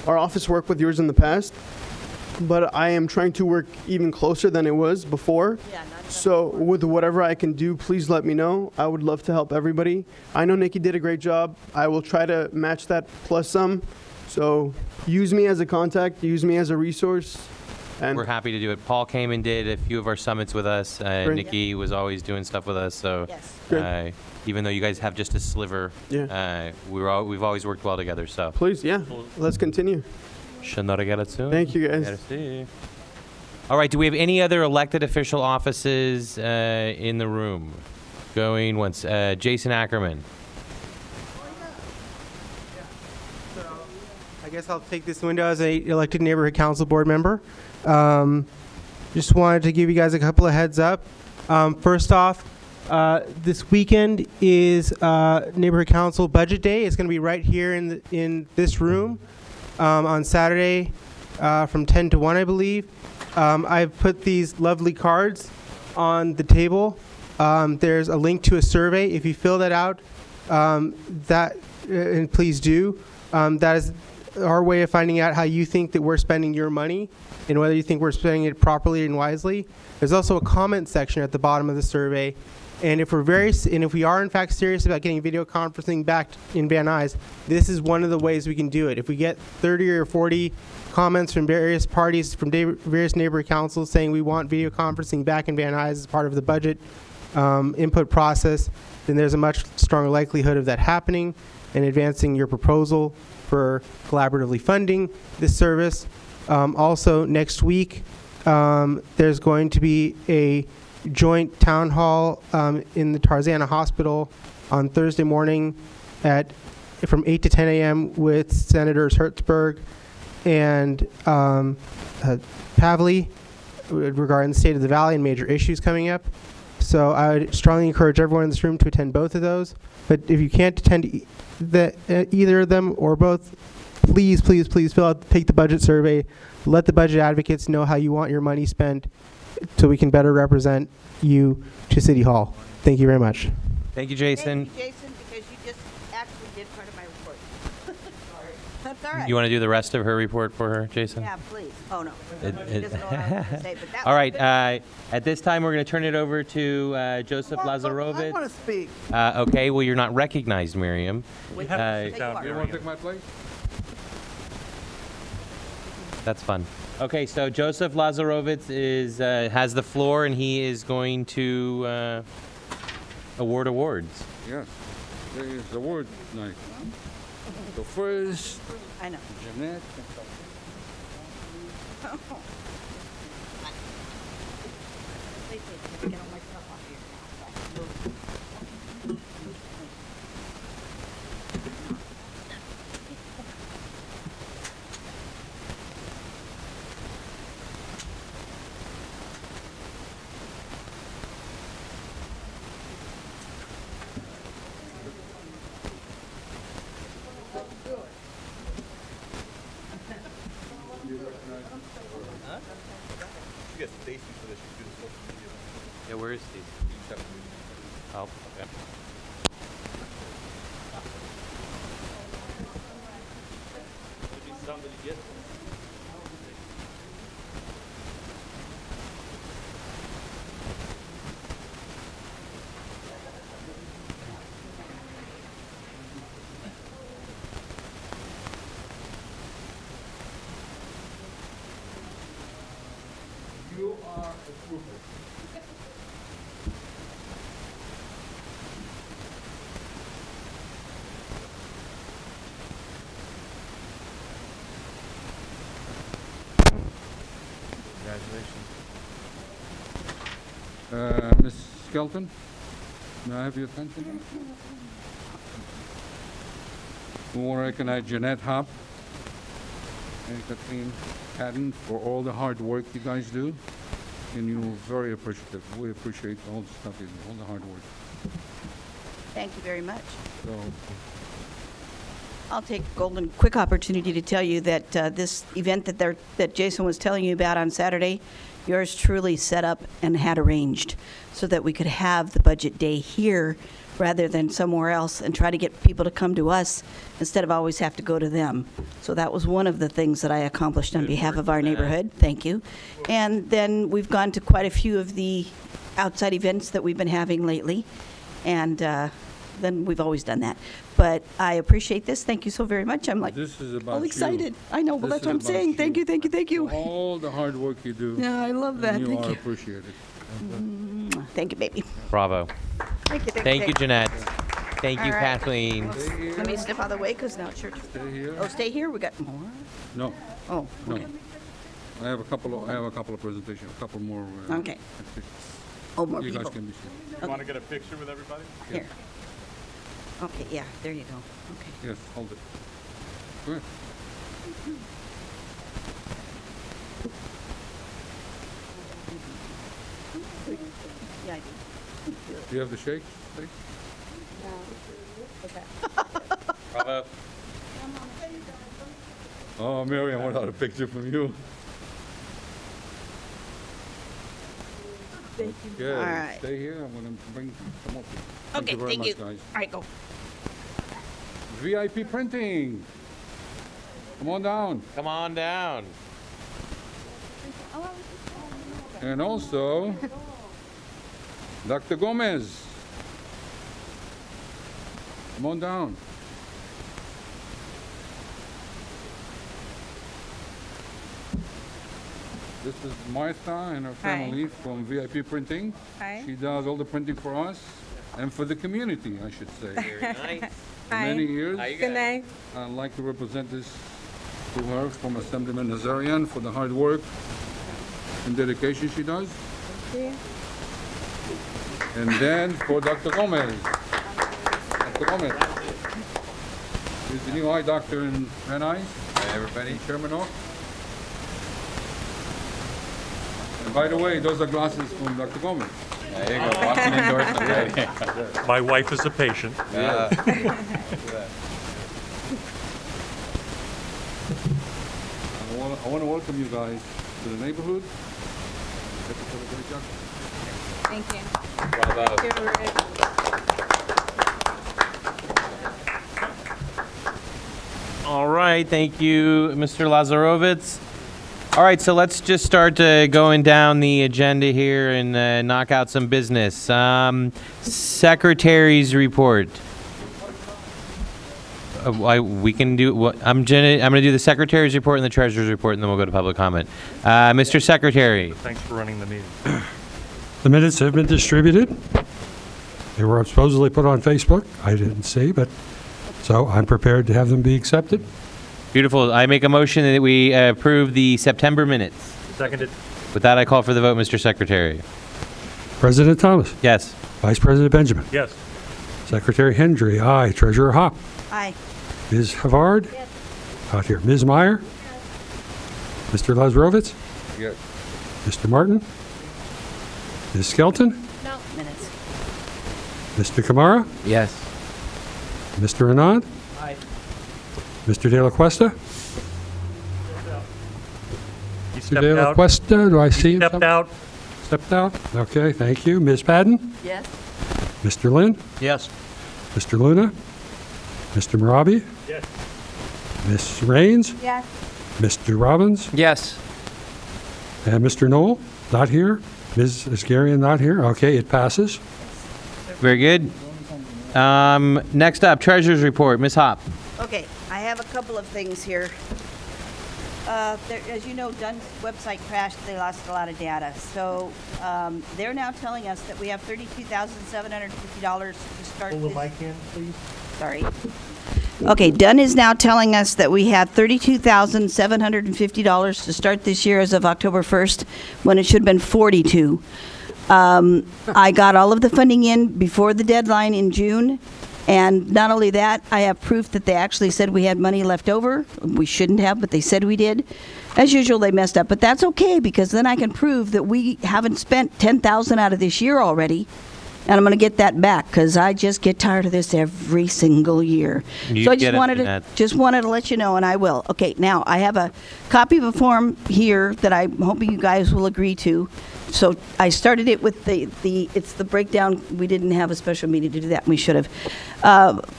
Speaker 16: our office worked with yours in the past, but I am trying to work even closer than it was before.
Speaker 8: Yeah,
Speaker 16: so with whatever I can do, please let me know. I would love to help everybody. I know Nikki did a great job. I will try to match that plus some. So use me as a contact, use me as a resource. And
Speaker 1: we're happy to do it. Paul came and did a few of our summits with us. Nikki was always doing stuff with us. So even though you guys have just a sliver, we've always worked well together. So
Speaker 16: please, yeah, let's continue.
Speaker 1: Thank
Speaker 16: you, guys.
Speaker 1: All right. Do we have any other elected official offices in the room? Going once. Jason Ackerman.
Speaker 17: I guess I'll take this window as a elected neighborhood council board member. Just wanted to give you guys a couple of heads up. First off, this weekend is neighborhood council budget day. It's going to be right here in this room on Saturday from 10 to 1, I believe. I've put these lovely cards on the table. There's a link to a survey. If you fill that out, and please do, that is our way of finding out how you think that we're spending your money and whether you think we're spending it properly and wisely. There's also a comment section at the bottom of the survey. And if we are in fact serious about getting video conferencing back in Van Nuys, this is one of the ways we can do it. If we get 30 or 40 comments from various parties, from various neighborhood councils saying we want video conferencing back in Van Nuys as part of the budget input process, then there's a much stronger likelihood of that happening and advancing your proposal for collaboratively funding this service. Also, next week, there's going to be a joint town hall in the Tarzana Hospital on Thursday morning from 8 to 10 a.m. with Senators Hertzberg and Pavley regarding the state of the valley and major issues coming up. So I would strongly encourage everyone in this room to attend both of those. But if you can't attend either of them or both, please take the budget survey. Let the budget advocates know how you want your money spent so we can better represent you to City Hall. Thank you very much.
Speaker 1: Thank you, Jason.
Speaker 8: Thank you, Jason, because you just actually did part of my report. That's all right.
Speaker 1: You want to do the rest of her report for her, Jason?
Speaker 8: Yeah, please. Oh, no. He doesn't know what I was going to say, but that
Speaker 1: All
Speaker 8: was
Speaker 1: right.
Speaker 8: good.
Speaker 1: At this time, we're going to turn it over to Joseph Lazarovitz.
Speaker 6: I want to speak.
Speaker 1: Okay. Well, you're not recognized, Miriam.
Speaker 6: You want to take my place?
Speaker 1: That's fun. Okay, so Joseph Lazarovitz has the floor, and he is going to award awards.
Speaker 18: Yes, there is award night. So first,
Speaker 8: I know.
Speaker 18: Jeanette.
Speaker 2: You get Stacy for this. You do the social media.
Speaker 1: Yeah, where is Steve? Oh, okay.
Speaker 2: Somebody get it.
Speaker 18: You are a trooper.
Speaker 1: Congratulations.
Speaker 18: Ms. Skelton, may I have your attention? We want to recognize Jeanette Hopp and Kathleen Patton for all the hard work you guys do, and you're very appreciative. We appreciate all the stuff you do, all the hard work.
Speaker 8: Thank you very much.
Speaker 18: So,
Speaker 8: I'll take golden quick opportunity to tell you that this event that Jason was telling you about on Saturday, yours truly set up and had arranged so that we could have the budget day here rather than somewhere else and try to get people to come to us instead of always have to go to them. So that was one of the things that I accomplished on behalf of our neighborhood. Thank you. And then we've gone to quite a few of the outside events that we've been having lately. And then we've always done that. But I appreciate this. Thank you so very much. I'm like
Speaker 18: this is about
Speaker 8: all excited.
Speaker 18: you.
Speaker 8: I know. Well,
Speaker 18: This
Speaker 8: that's what I'm
Speaker 18: is about
Speaker 8: saying. Thank you, thank you, thank you.
Speaker 18: For all the hard work you do.
Speaker 8: Yeah, I love that.
Speaker 18: And you
Speaker 8: Thank
Speaker 18: are
Speaker 8: you.
Speaker 18: appreciated.
Speaker 8: Thank you, baby.
Speaker 1: Bravo.
Speaker 8: Thank you,
Speaker 1: Thank you, Jeanette. Thank you,
Speaker 8: All right.
Speaker 1: Kathleen.
Speaker 8: Let me step out of the way because now it's your turn.
Speaker 18: Stay here.
Speaker 8: Oh, stay here. We got more.
Speaker 18: No.
Speaker 8: Oh,
Speaker 18: No.
Speaker 8: okay.
Speaker 18: I have a couple of presentations, a couple more.
Speaker 8: Okay. Oh, more
Speaker 18: you
Speaker 8: people.
Speaker 18: guys can be seated.
Speaker 2: You want to get a picture with everybody?
Speaker 8: Here. Okay, yeah, there you go. Okay.
Speaker 18: Yes, hold it. Go ahead.
Speaker 8: Yeah, I do.
Speaker 18: Do you have the shake? Steak?
Speaker 1: Bravo.
Speaker 18: Oh, Mary, I want a picture from you.
Speaker 8: Thank you.
Speaker 18: Okay,
Speaker 8: All right.
Speaker 18: stay here. I'm going to bring some up.
Speaker 8: Okay,
Speaker 18: you very
Speaker 8: thank
Speaker 18: much,
Speaker 8: you.
Speaker 18: guys.
Speaker 8: All right, go.
Speaker 18: VIP printing. Come on down.
Speaker 1: Come on down.
Speaker 18: And also, Dr. Gomez. Come on down. This is Martha and her family from VIP Printing.
Speaker 19: Hi.
Speaker 18: She does all the printing for us and for the community, I should say.
Speaker 1: Very nice.
Speaker 18: For many years.
Speaker 19: Good night.
Speaker 18: I'd like to represent this to her from Assemblyman Nazarian for the hard work and dedication she does.
Speaker 19: Thank you.
Speaker 18: And then for Dr. Gomez. Dr. Gomez. He's the new eye doctor in Van Nuys.
Speaker 1: Hi, everybody.
Speaker 18: Chairman Oak. And by the way, those are glasses from Dr. Gomez.
Speaker 1: There you go. Walking endorsement.
Speaker 2: My wife is a patient.
Speaker 1: Yeah.
Speaker 18: I want to welcome you guys to the neighborhood. Great job.
Speaker 19: Thank you.
Speaker 1: Bravo.
Speaker 19: Thank you, Rick.
Speaker 1: All right, thank you, Mr. Lazarovitz. All right, so let's just start going down the agenda here and knock out some business. Secretary's report. We can do. I'm gonna do the secretary's report and the treasurer's report, and then we'll go to public comment. Mr. Secretary.
Speaker 2: Thanks for running the meeting.
Speaker 10: The minutes have been distributed. They were supposedly put on Facebook. I didn't see, but so I'm prepared to have them be accepted.
Speaker 1: Beautiful. I make a motion that we approve the September minutes.
Speaker 2: Seconded.
Speaker 1: With that, I call for the vote, Mr. Secretary.
Speaker 10: President Thomas.
Speaker 1: Yes.
Speaker 10: Vice President Benjamin.
Speaker 2: Yes.
Speaker 10: Secretary Hendry. Aye. Treasurer Hopp.
Speaker 8: Aye.
Speaker 10: Ms. Havard.
Speaker 19: Yes.
Speaker 10: Out here. Ms. Meyer. Mr. Lazarovitz.
Speaker 18: Yes.
Speaker 10: Mr. Martin. Ms. Skelton.
Speaker 19: No.
Speaker 8: Minutes.
Speaker 10: Mr. Kamara.
Speaker 1: Yes.
Speaker 10: Mr. Anand.
Speaker 3: Aye.
Speaker 10: Mr. De La Cuesta.
Speaker 2: stepped
Speaker 10: De La
Speaker 2: out.
Speaker 10: Cuesta, do I see him?
Speaker 2: Stepped out.
Speaker 10: Stepped out? Okay, thank you. Ms. Padden?
Speaker 7: Yes.
Speaker 10: Mr. Lynn?
Speaker 3: Yes.
Speaker 10: Mr. Luna? Mr. Marabi?
Speaker 2: Yes.
Speaker 10: Ms. Raines?
Speaker 19: Yes.
Speaker 10: Mr. Robbins?
Speaker 13: Yes.
Speaker 10: And Mr. Knoll? Not here? Ms. Asgarian, not here? Okay, it passes.
Speaker 1: Very good. Next up, Treasurer's Report. Ms. Hop.
Speaker 8: Okay, I have a couple of things here. As you know, Dunn's website crashed. They lost a lot of data. So they're now telling us that we have $32,750 to start
Speaker 2: Pull the
Speaker 8: this.
Speaker 2: mic in, please.
Speaker 8: Sorry. Okay, Dunn is now telling us that we have $32,750 to start this year as of October 1st, when it should have been 42. I got all of the funding in before the deadline in June. And not only that, I have proof that they actually said we had money left over. We shouldn't have, but they said we did. As usual, they messed up, but that's okay, because then I can prove that we haven't spent $10,000 out of this year already. And I'm going to get that back, because I just get tired of this every single year.
Speaker 1: You
Speaker 8: So I
Speaker 1: get
Speaker 8: just
Speaker 1: it,
Speaker 8: wanted
Speaker 1: Jeanette.
Speaker 8: to let you know, and I will. Okay, now I have a copy of a form here that I'm hoping you guys will agree to. So I started it with it's the breakdown. We didn't have a special meeting to do that. We should have.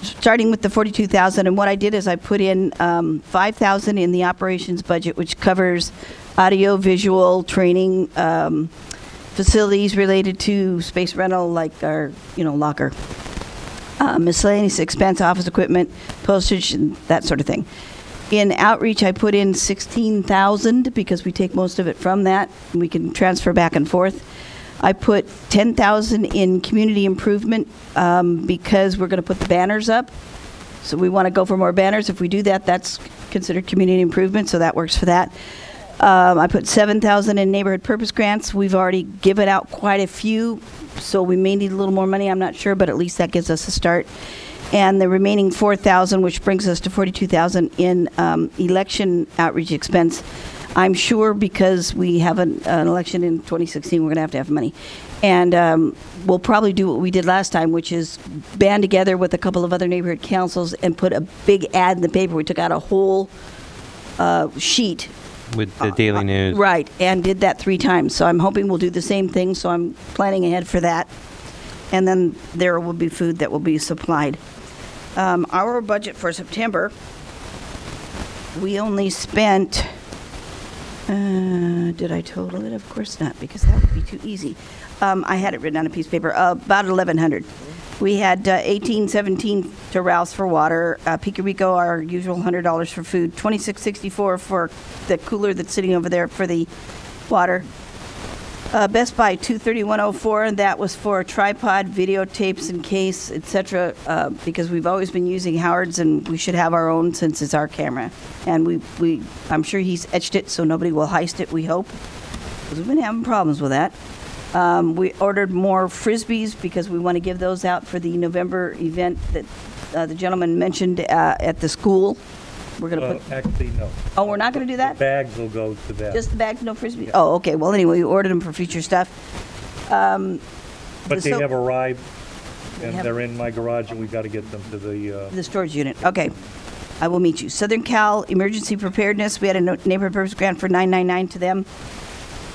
Speaker 8: Starting with the 42,000, and what I did is I put in 5,000 in the operations budget, which covers audio, visual, training, facilities related to space rental, like our, locker, miscellaneous expense, office equipment, postage, and that sort of thing. In outreach, I put in 16,000 because we take most of it from that. We can transfer back and forth. I put 10,000 in community improvement because we're going to put the banners up. So we want to go for more banners. If we do that, that's considered community improvement, so that works for that. I put 7,000 in neighborhood purpose grants. We've already given out quite a few, so we may need a little more money, I'm not sure, but at least that gives us a start. And the remaining 4,000, which brings us to 42,000 in election outreach expense. I'm sure because we have an election in 2016, we're going to have money. And we'll probably do what we did last time, which is band together with a couple of other neighborhood councils and put a big ad in the paper. We took out a whole sheet.
Speaker 1: With the Daily News.
Speaker 8: Right, and did that 3 times. So I'm hoping we'll do the same thing, so I'm planning ahead for that. And then there will be food that will be supplied. Our budget for September, we only spent, did I total it? Of course not, because that would be too easy. I had it written on a piece of paper, about 1,100. We had 18.17 to Ralph's for water, Pico Rico, our usual $100 for food, $26.64 for the cooler that's sitting over there for the water. Best Buy, $231.04, and that was for tripod, videotapes, and case, etc. Because we've always been using Howard's, and we should have our own since it's our camera. And I'm sure he's etched it so nobody will heist it. We hope, because we've been having problems with that. We ordered more Frisbees because we want to give those out for the November event that the gentleman mentioned at the school. We're going to put.
Speaker 2: Actually, no.
Speaker 8: Oh, we're not going to do that?
Speaker 2: The bags will go to that.
Speaker 8: Just the bags, no Frisbee? Yeah. Oh, okay. Well, anyway, we ordered them for future stuff.
Speaker 2: But they have arrived, and they're in my garage, and we've got to get them to the
Speaker 8: storage unit. Okay. I will meet you. Southern Cal Emergency Preparedness, we had a neighborhood purpose grant for $999 to them.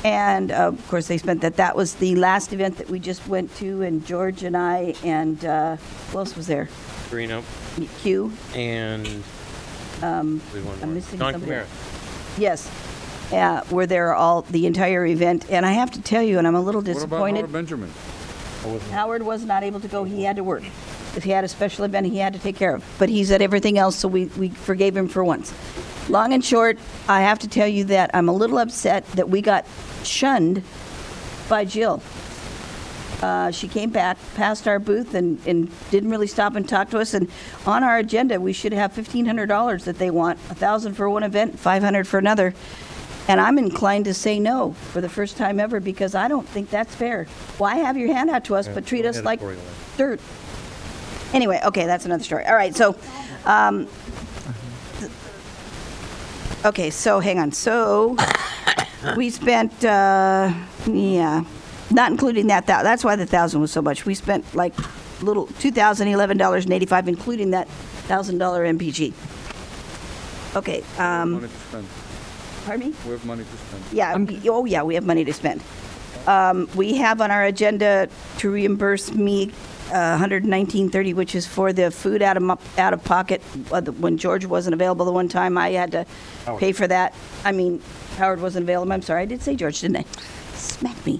Speaker 8: And, of course, they spent that. That was the last event that we just went to, and George and I, and who else was there?
Speaker 1: Carino.
Speaker 8: Q.
Speaker 1: And...
Speaker 8: I'm missing
Speaker 1: Don
Speaker 8: somebody.
Speaker 1: Camara.
Speaker 8: Yes. Were there the entire event. And I have to tell you, and I'm a little disappointed.
Speaker 18: What about Howard Benjamin?
Speaker 8: Howard was not able to go. He had to work. If he had a special event, he had to take care of. But he's at everything else, so we forgave him for once. Long and short, I have to tell you that I'm a little upset that we got shunned by Jill. She came back past our booth and didn't really stop and talk to us. And on our agenda, we should have $1,500 that they want, $1,000 for one event, $500 for another. And I'm inclined to say no for the first time ever because I don't think that's fair. Why have your hand out to us but treat us like dirt? Anyway, okay, that's another story. All right, so, okay, so hang on. So we spent, not including that. That's why the 1,000 was so much. We spent like little $2,011.85, including that $1,000 MPG. Okay. Pardon me?
Speaker 18: We have money to spend.
Speaker 8: Yeah, oh yeah, we have money to spend. We have on our agenda to reimburse me $119.30, which is for the food out of pocket. When George wasn't available the one time, I had to pay for that. I mean, Howard wasn't available. I'm sorry, I did say George, didn't I? Smack me.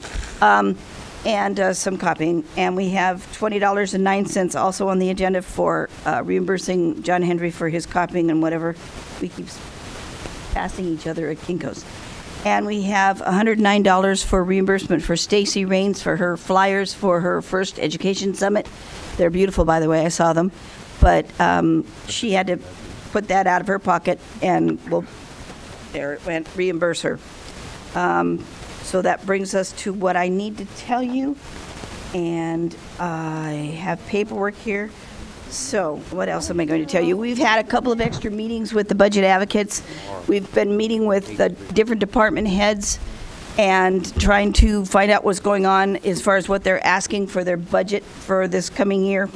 Speaker 8: And some copying. And we have $20.09 also on the agenda for reimbursing John Henry for his copying and whatever we keep passing each other at Kinko's. And we have $109 for reimbursement for Stacy Rains for her flyers for her first education summit. They're beautiful, by the way. I saw them. But she had to put that out of her pocket, and there it went, reimburse her. So that brings us to what I need to tell you. And I have paperwork here. So what else am I going to tell you? We've had a couple of extra meetings with the budget advocates. We've been meeting with the different department heads and trying to find out what's going on as far as what they're asking for their budget for this coming year.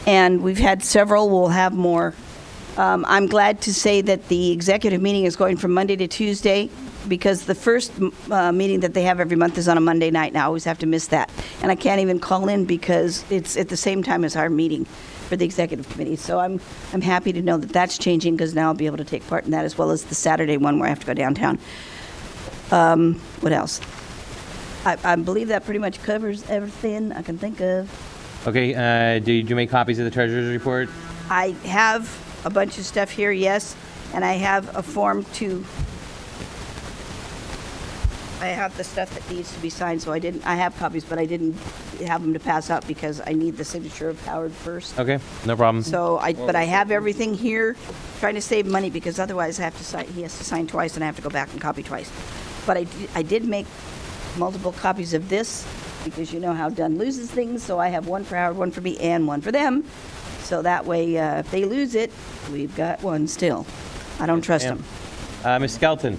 Speaker 8: And we've had several. We'll have more. I'm glad to say that the executive meeting is going from Monday to Tuesday, because the first meeting that they have every month is on a Monday night, and I always have to miss that. And I can't even call in because it's at the same time as our meeting for the executive committee. So I'm happy to know that that's changing, because now I'll be able to take part in that, as well as the Saturday one where I have to go downtown. What else? I believe that pretty much covers everything I can think of.
Speaker 1: Okay, did you make copies of the treasurer's report?
Speaker 8: I have a bunch of stuff here, yes, and I have a form to... I have the stuff that needs to be signed, so I have copies, but I didn't have them to pass out because I need the signature of Howard first.
Speaker 1: Okay, no problem.
Speaker 8: So but I have everything here, trying to save money, because otherwise I have to sign, he has to sign twice and I have to go back and copy twice. But I did make multiple copies of this, because you know how Dunn loses things, so I have one for Howard, one for me, and one for them. So that way, if they lose it, we've got one still. I don't trust them.
Speaker 1: Ms. Skelton.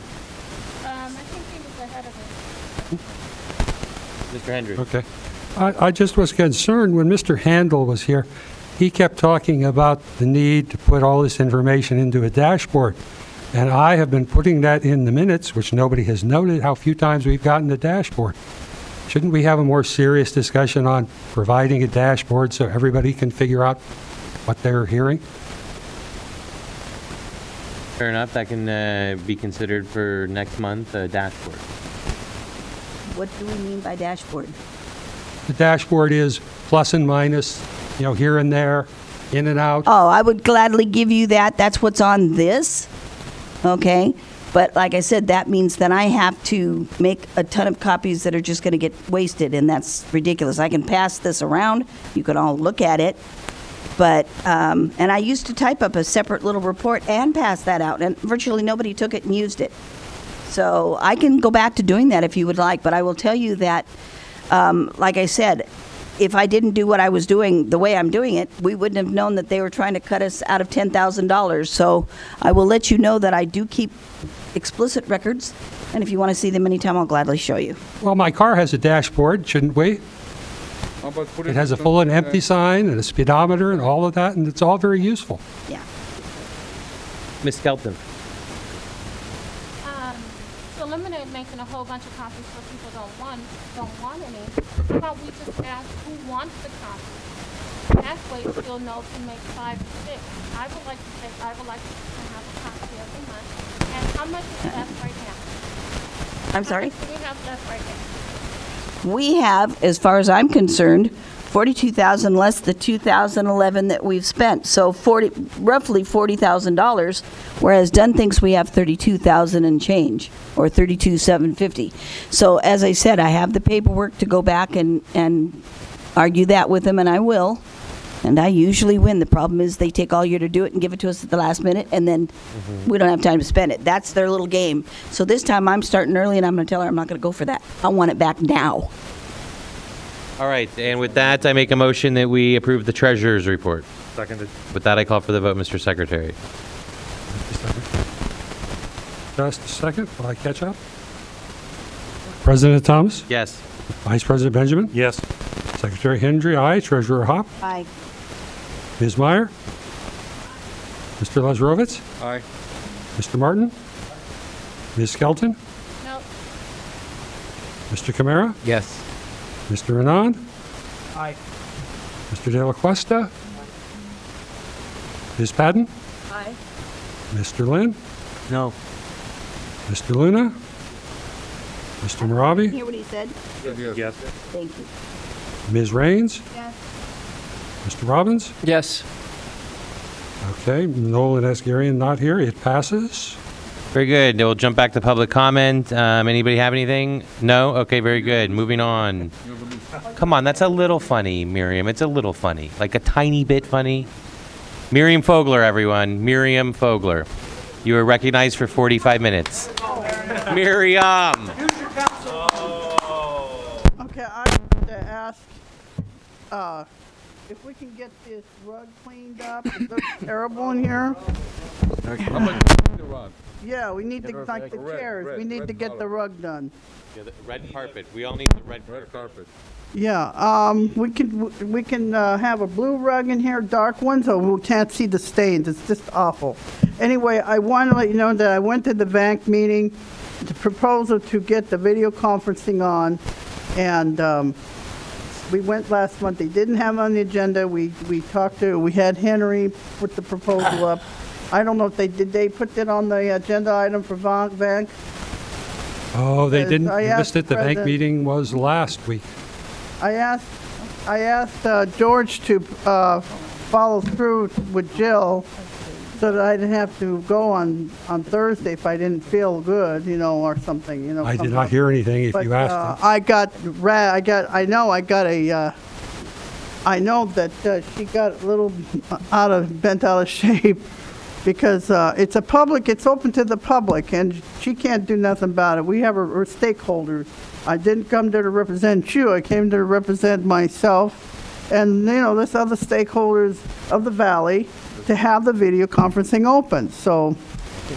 Speaker 1: Mr. Hendry.
Speaker 10: Okay. I just was concerned when Mr. Handel was here. He kept talking about the need to put all this information into a dashboard. And I have been putting that in the minutes, which nobody has noted how few times we've gotten the dashboard. Shouldn't we have a more serious discussion on providing a dashboard so everybody can figure out what they're hearing?
Speaker 1: Fair enough. That can be considered for next month, a dashboard.
Speaker 8: What do we mean by dashboard?
Speaker 10: The dashboard is plus and minus, here and there, in and out.
Speaker 8: Oh, I would gladly give you that. That's what's on this. Okay? But like I said, that means that I have to make a ton of copies that are just going to get wasted, and that's ridiculous. I can pass this around. You can all look at it. But, and I used to type up a separate little report and pass that out, and virtually nobody took it and used it. So I can go back to doing that if you would like, but I will tell you that, like I said, if I didn't do what I was doing the way I'm doing it, we wouldn't have known that they were trying to cut us out of $10,000. So I will let you know that I do keep explicit records, and if you want to see them anytime, I'll gladly show you.
Speaker 10: Well, my car has a dashboard, shouldn't we? It has a full and empty sign and a speedometer and all of that, and it's all very useful.
Speaker 8: Yeah.
Speaker 1: Ms. Skelton.
Speaker 19: To eliminate making a whole bunch of copies for people don't want any, how about we just ask who wants the copy? That way you'll know to make 5 or 6. I would like to have a copy every month. And how much is left right now?
Speaker 8: I'm sorry?
Speaker 19: How much do we have left right now?
Speaker 8: We have, as far as I'm concerned, $42,000 less the 2011 that we've spent. So roughly $40,000, whereas Dunn thinks we have $32,000 and change, or $32,750. So as I said, I have the paperwork to go back and argue that with them, and I will. And I usually win. The problem is they take all year to do it and give it to us at the last minute, and then we don't have time to spend it. That's their little game. So this time I'm starting early, and I'm going to tell her I'm not going to go for that. I want it back now.
Speaker 1: All right, and with that, I make a motion that we approve the treasurer's report.
Speaker 2: Seconded.
Speaker 1: With that, I call for the vote, Mr. Secretary.
Speaker 10: Just a second, will I catch up? President Thomas?
Speaker 1: Yes.
Speaker 10: Vice President Benjamin?
Speaker 2: Yes.
Speaker 10: Secretary Hendry, aye. Treasurer Hopp?
Speaker 8: Aye.
Speaker 10: Ms. Meyer? Mr. Lazarovitz?
Speaker 18: Aye.
Speaker 10: Mr. Martin? Ms. Skelton?
Speaker 19: No.
Speaker 10: Mr. Camara?
Speaker 3: Yes.
Speaker 10: Mr. Anand?
Speaker 6: Aye.
Speaker 10: Mr. De La Cuesta? Ms. Padden?
Speaker 7: Aye.
Speaker 10: Mr. Lynn?
Speaker 3: No.
Speaker 10: Mr. Luna? Mr. Maravi?
Speaker 8: Hear what he said?
Speaker 2: Yes.
Speaker 8: Thank you.
Speaker 10: Ms. Raines?
Speaker 5: Yes.
Speaker 10: Mr. Robbins?
Speaker 3: Yes.
Speaker 10: Okay, Nolan Asgarian not here. It passes.
Speaker 1: Very good. We'll jump back to public comment. Anybody have anything? No? Okay, very good. Moving on. Come on, that's a little funny, Miriam. It's a little funny. Like a tiny bit funny. Miriam Fogler, everyone. Miriam Fogler. You are recognized for 45 minutes. Miriam!
Speaker 6: Okay, I want to ask, if we can get this rug cleaned up. It looks terrible in here.
Speaker 18: How much is the rug?
Speaker 6: Yeah, we need to, like the chairs, we need to get the rug done.
Speaker 1: Yeah, the red carpet. We all need the red
Speaker 18: carpet.
Speaker 6: Yeah, we can have a blue rug in here, dark one, so we can't see the stains. It's just awful. Anyway, I want to let you know that I went to the VNNC meeting, the proposal to get the video conferencing on, and we went last month. They didn't have it on the agenda. We had Henry put the proposal up. I don't know if did they put it on the agenda item for VNNC?
Speaker 10: Oh, they didn't.
Speaker 6: I
Speaker 10: You missed
Speaker 6: asked
Speaker 10: it. The bank
Speaker 6: President-
Speaker 10: meeting was last week.
Speaker 6: I asked George to follow through with Jill so that I didn't have to go on Thursday if I didn't feel good, or something,
Speaker 10: I did not hear anything if you asked him.
Speaker 6: I know that she got a little bent out of shape because it's open to the public, and she can't do nothing about it. We have her stakeholders. I didn't come there to represent you. I came there to represent myself and, this other stakeholders of the valley to have the video conferencing open. So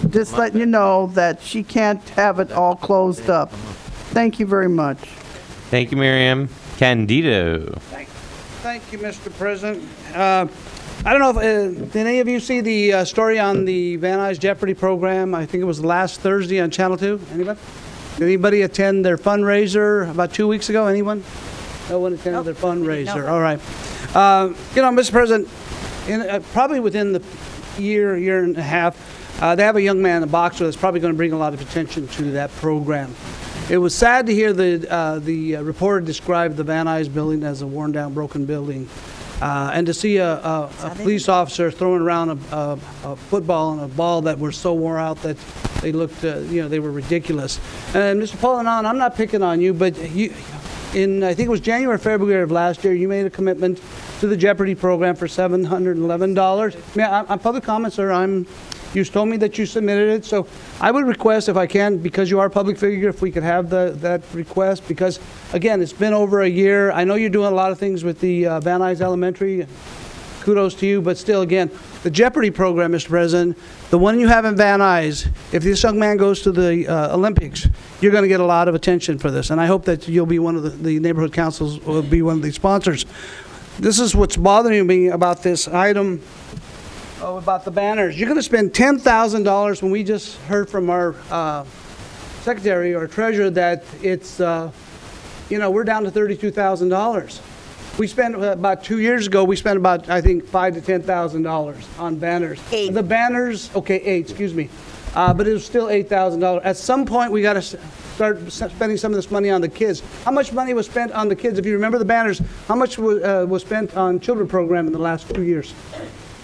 Speaker 6: just letting you know that she can't have it all closed up. Thank you very much.
Speaker 1: Thank you, Miriam. Candido.
Speaker 6: Thank you, Mr. President. I don't know if, did any of you see the story on the Van Nuys Jeopardy program? I think it was last Thursday on Channel 2. Anybody? Did anybody attend their fundraiser about 2 weeks ago? Anyone? No one attended their fundraiser.
Speaker 8: No.
Speaker 6: All right. Mr. President, probably within the year and a half, they have a young man, a boxer, that's probably going to bring a lot of attention to that program. It was sad to hear the reporter describe the Van Nuys building as a worn-down, broken building. And to see a police officer throwing around a football and a ball that were so worn out that they looked, they were ridiculous. And Mr. Polanon, I'm not picking on you, but I think it was January or February of last year, you made a commitment to the Jeopardy program for $711. I'm public comment, sir. You told me that you submitted it, so I would request, if I can, because you are a public figure, if we could have that request, because, again, it's been over a year. I know you're doing a lot of things with the Van Nuys Elementary. Kudos to you, but still, again, the Jeopardy program, Mr. President, the one you have in Van Nuys, if this young man goes to the Olympics, you're going to get a lot of attention for this, and I hope that you'll be one of the neighborhood councils will be one of the sponsors. This is what's bothering me about this item. About the banners. You're going to spend $10,000 when we just heard from our secretary or treasurer that it's, we're down to $32,000. We spent about 2 years ago, we spent about, I think, $5,000 to $10,000 on banners. The banners, okay, 8, excuse me. But it was still $8,000. At some point, we got to start spending some of this money on the kids. How much money was spent on the kids? If you remember the banners, how much was spent on children program in the last 2 years?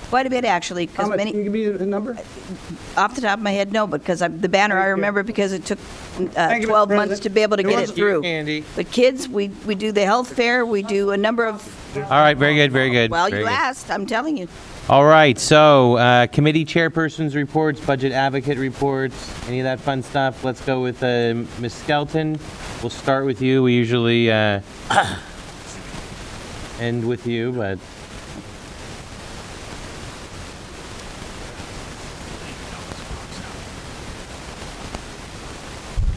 Speaker 8: Quite a bit, actually.
Speaker 6: How much? Can you give me a number?
Speaker 8: Off the top of my head, no, because the banner, I remember because it took 12 months to be able to get it through.
Speaker 1: Andy.
Speaker 8: But kids, we do the health fair, we do a number of...
Speaker 1: All right, very good, very good.
Speaker 8: Well,
Speaker 1: very
Speaker 8: you
Speaker 1: good.
Speaker 8: asked, I'm telling you.
Speaker 1: All right, so committee chairpersons reports, budget advocate reports, any of that fun stuff. Let's go with Ms. Skelton. We'll start with you. We usually end with you, but...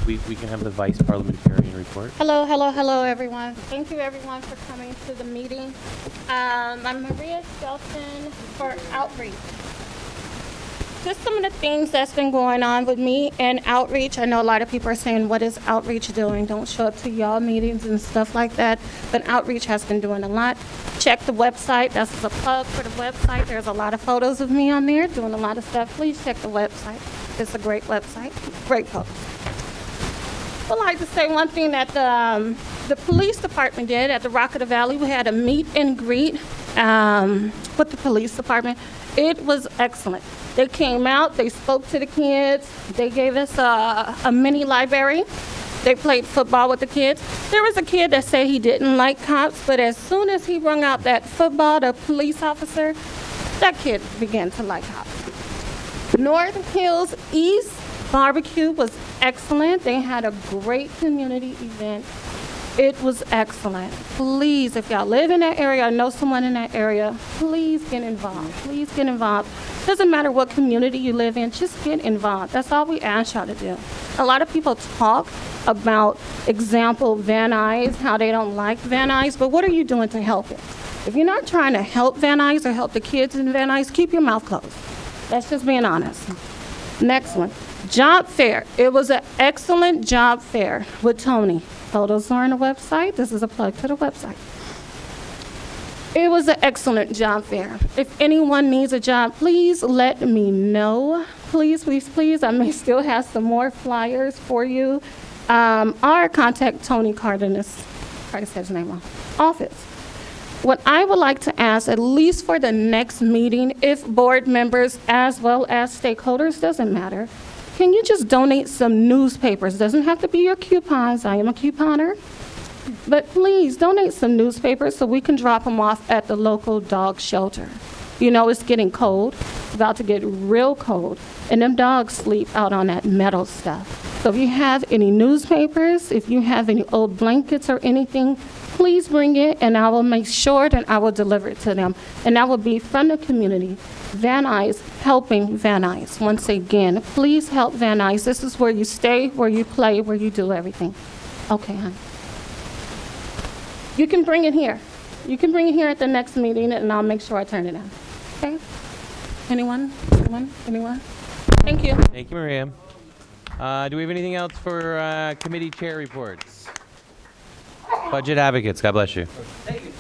Speaker 1: We can have the vice parliamentarian report.
Speaker 19: Hello, everyone. Thank you, everyone, for coming to the meeting. I'm Maria Skelton for Outreach. just some of the things that's been going on with me and outreach. I know a lot of people are saying, what is outreach doing? Don't show up to y'all meetings and stuff like that. But outreach has been doing a lot. Check the website. That's a plug for the website. There's a lot of photos of me on there doing a lot of stuff. Please check the website. It's a great website. Great photos. I'd like to say one thing that the police department did at the Rock of the Valley. We had a meet and greet with the police department. It was excellent. They came out, they spoke to the kids, they gave us a mini library. They played football with the kids. There was a kid that said he didn't like cops, but as soon as he rung out that football, the police officer, that kid began to like cops. North Hills East Barbecue was excellent. They had a great community event. It was excellent. Please, if y'all live in that area or know someone in that area, please get involved. Please get involved. Doesn't matter what community you live in, just get involved. That's all we ask y'all to do. A lot of people talk about, example, Van Nuys, how they don't like Van Nuys, but what are you doing to help it? If you're not trying to help Van Nuys or help the kids in Van Nuys, keep your mouth closed. That's just being honest. Next one. Job fair. It was an excellent job fair with Tony. Photos are on the website. This is a plug to the website. It was an excellent job fair. If anyone needs a job, please let me know. Please, please, please. I may still have some more flyers for you. Or contact Tony Cardenas, try to say his name wrong, office. What I would like to ask, at least for the next meeting, if board members as well as stakeholders, doesn't matter, can you just donate some newspapers? Doesn't have to be your coupons. I am a couponer. But please donate some newspapers so we can drop them off at the local dog shelter. You know, it's getting cold. It's about to get real cold. And them dogs sleep out on that metal stuff. So if you have any newspapers, if you have any old blankets or anything, please bring it and I will make sure that I will deliver it to them. And that will be from the community. Van Nuys helping Van Nuys. Once again, please help Van Nuys. This is where you stay, where you play, where you do everything. Okay, honey. You can bring it here. You can bring it here at the next meeting and I'll make sure I turn it in. Okay? Anyone? Anyone? Anyone? Thank you.
Speaker 1: Thank you, Maria. Do we have anything else for committee chair reports? Budget advocates, God bless you.
Speaker 20: Thank you.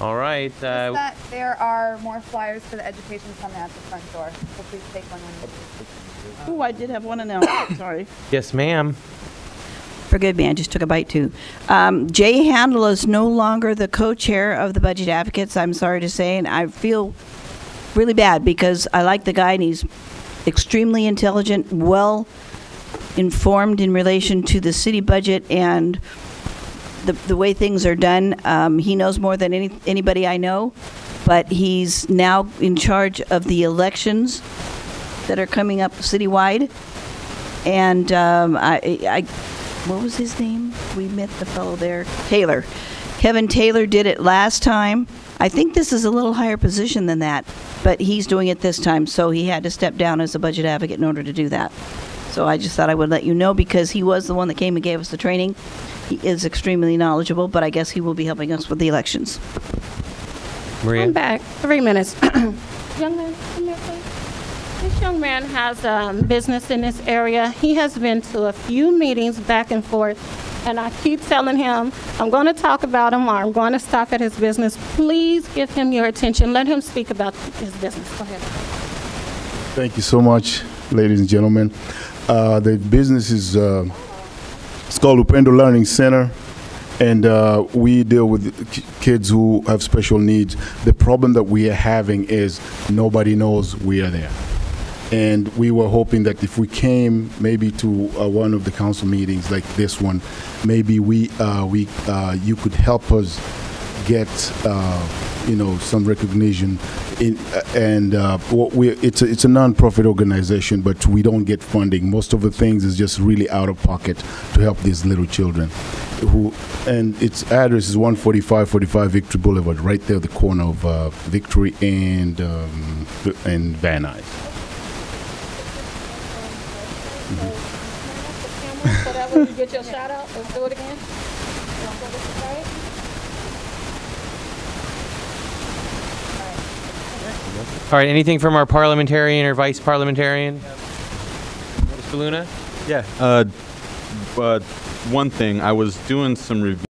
Speaker 1: All right.
Speaker 20: That there are more flyers for the education summit at the front door, so please take one when you
Speaker 8: Oh, I did have one announcement, sorry.
Speaker 1: Yes, ma'am.
Speaker 8: Forgive me, I just took a bite too. Jay Handel is no longer the co-chair of the Budget Advocates, I'm sorry to say, and I feel really bad because I like the guy and he's extremely intelligent, well informed in relation to the city budget and the way things are done. He knows more than anybody I know, but he's now in charge of the elections that are coming up citywide. And what was his name? We met the fellow there, Taylor. Kevin Taylor did it last time. I think this is a little higher position than that, but he's doing it this time, so he had to step down as a budget advocate in order to do that. So I just thought I would let you know because he was the one that came and gave us the training. He is extremely knowledgeable, but I guess he will be helping us with the elections.
Speaker 1: Maria?
Speaker 19: I'm back. 3 minutes. Young man, come here, please. This young man has business in this area. He has been to a few meetings back and forth, and I keep telling him, I'm going to talk about him or I'm going to stop at his business. Please give him your attention. Let him speak about his business. Go ahead.
Speaker 21: Thank you so much, ladies and gentlemen. The business is it's called Upendo Learning Center, and we deal with kids who have special needs. The problem that we are having is nobody knows we are there. And we were hoping that if we came maybe to one of the council meetings like this one, maybe you could help us get some recognition. It's a non-profit organization, but we don't get funding. Most of the things is just really out of pocket to help these little children. And its address is 14545 Victory Boulevard, right there at the corner of Victory and Van Nuys.
Speaker 19: Whatever, you get your shout out. Let's do it again.
Speaker 1: All right, anything from our parliamentarian or vice parliamentarian? Mr. Luna?
Speaker 4: Yeah. One thing, I was doing some review.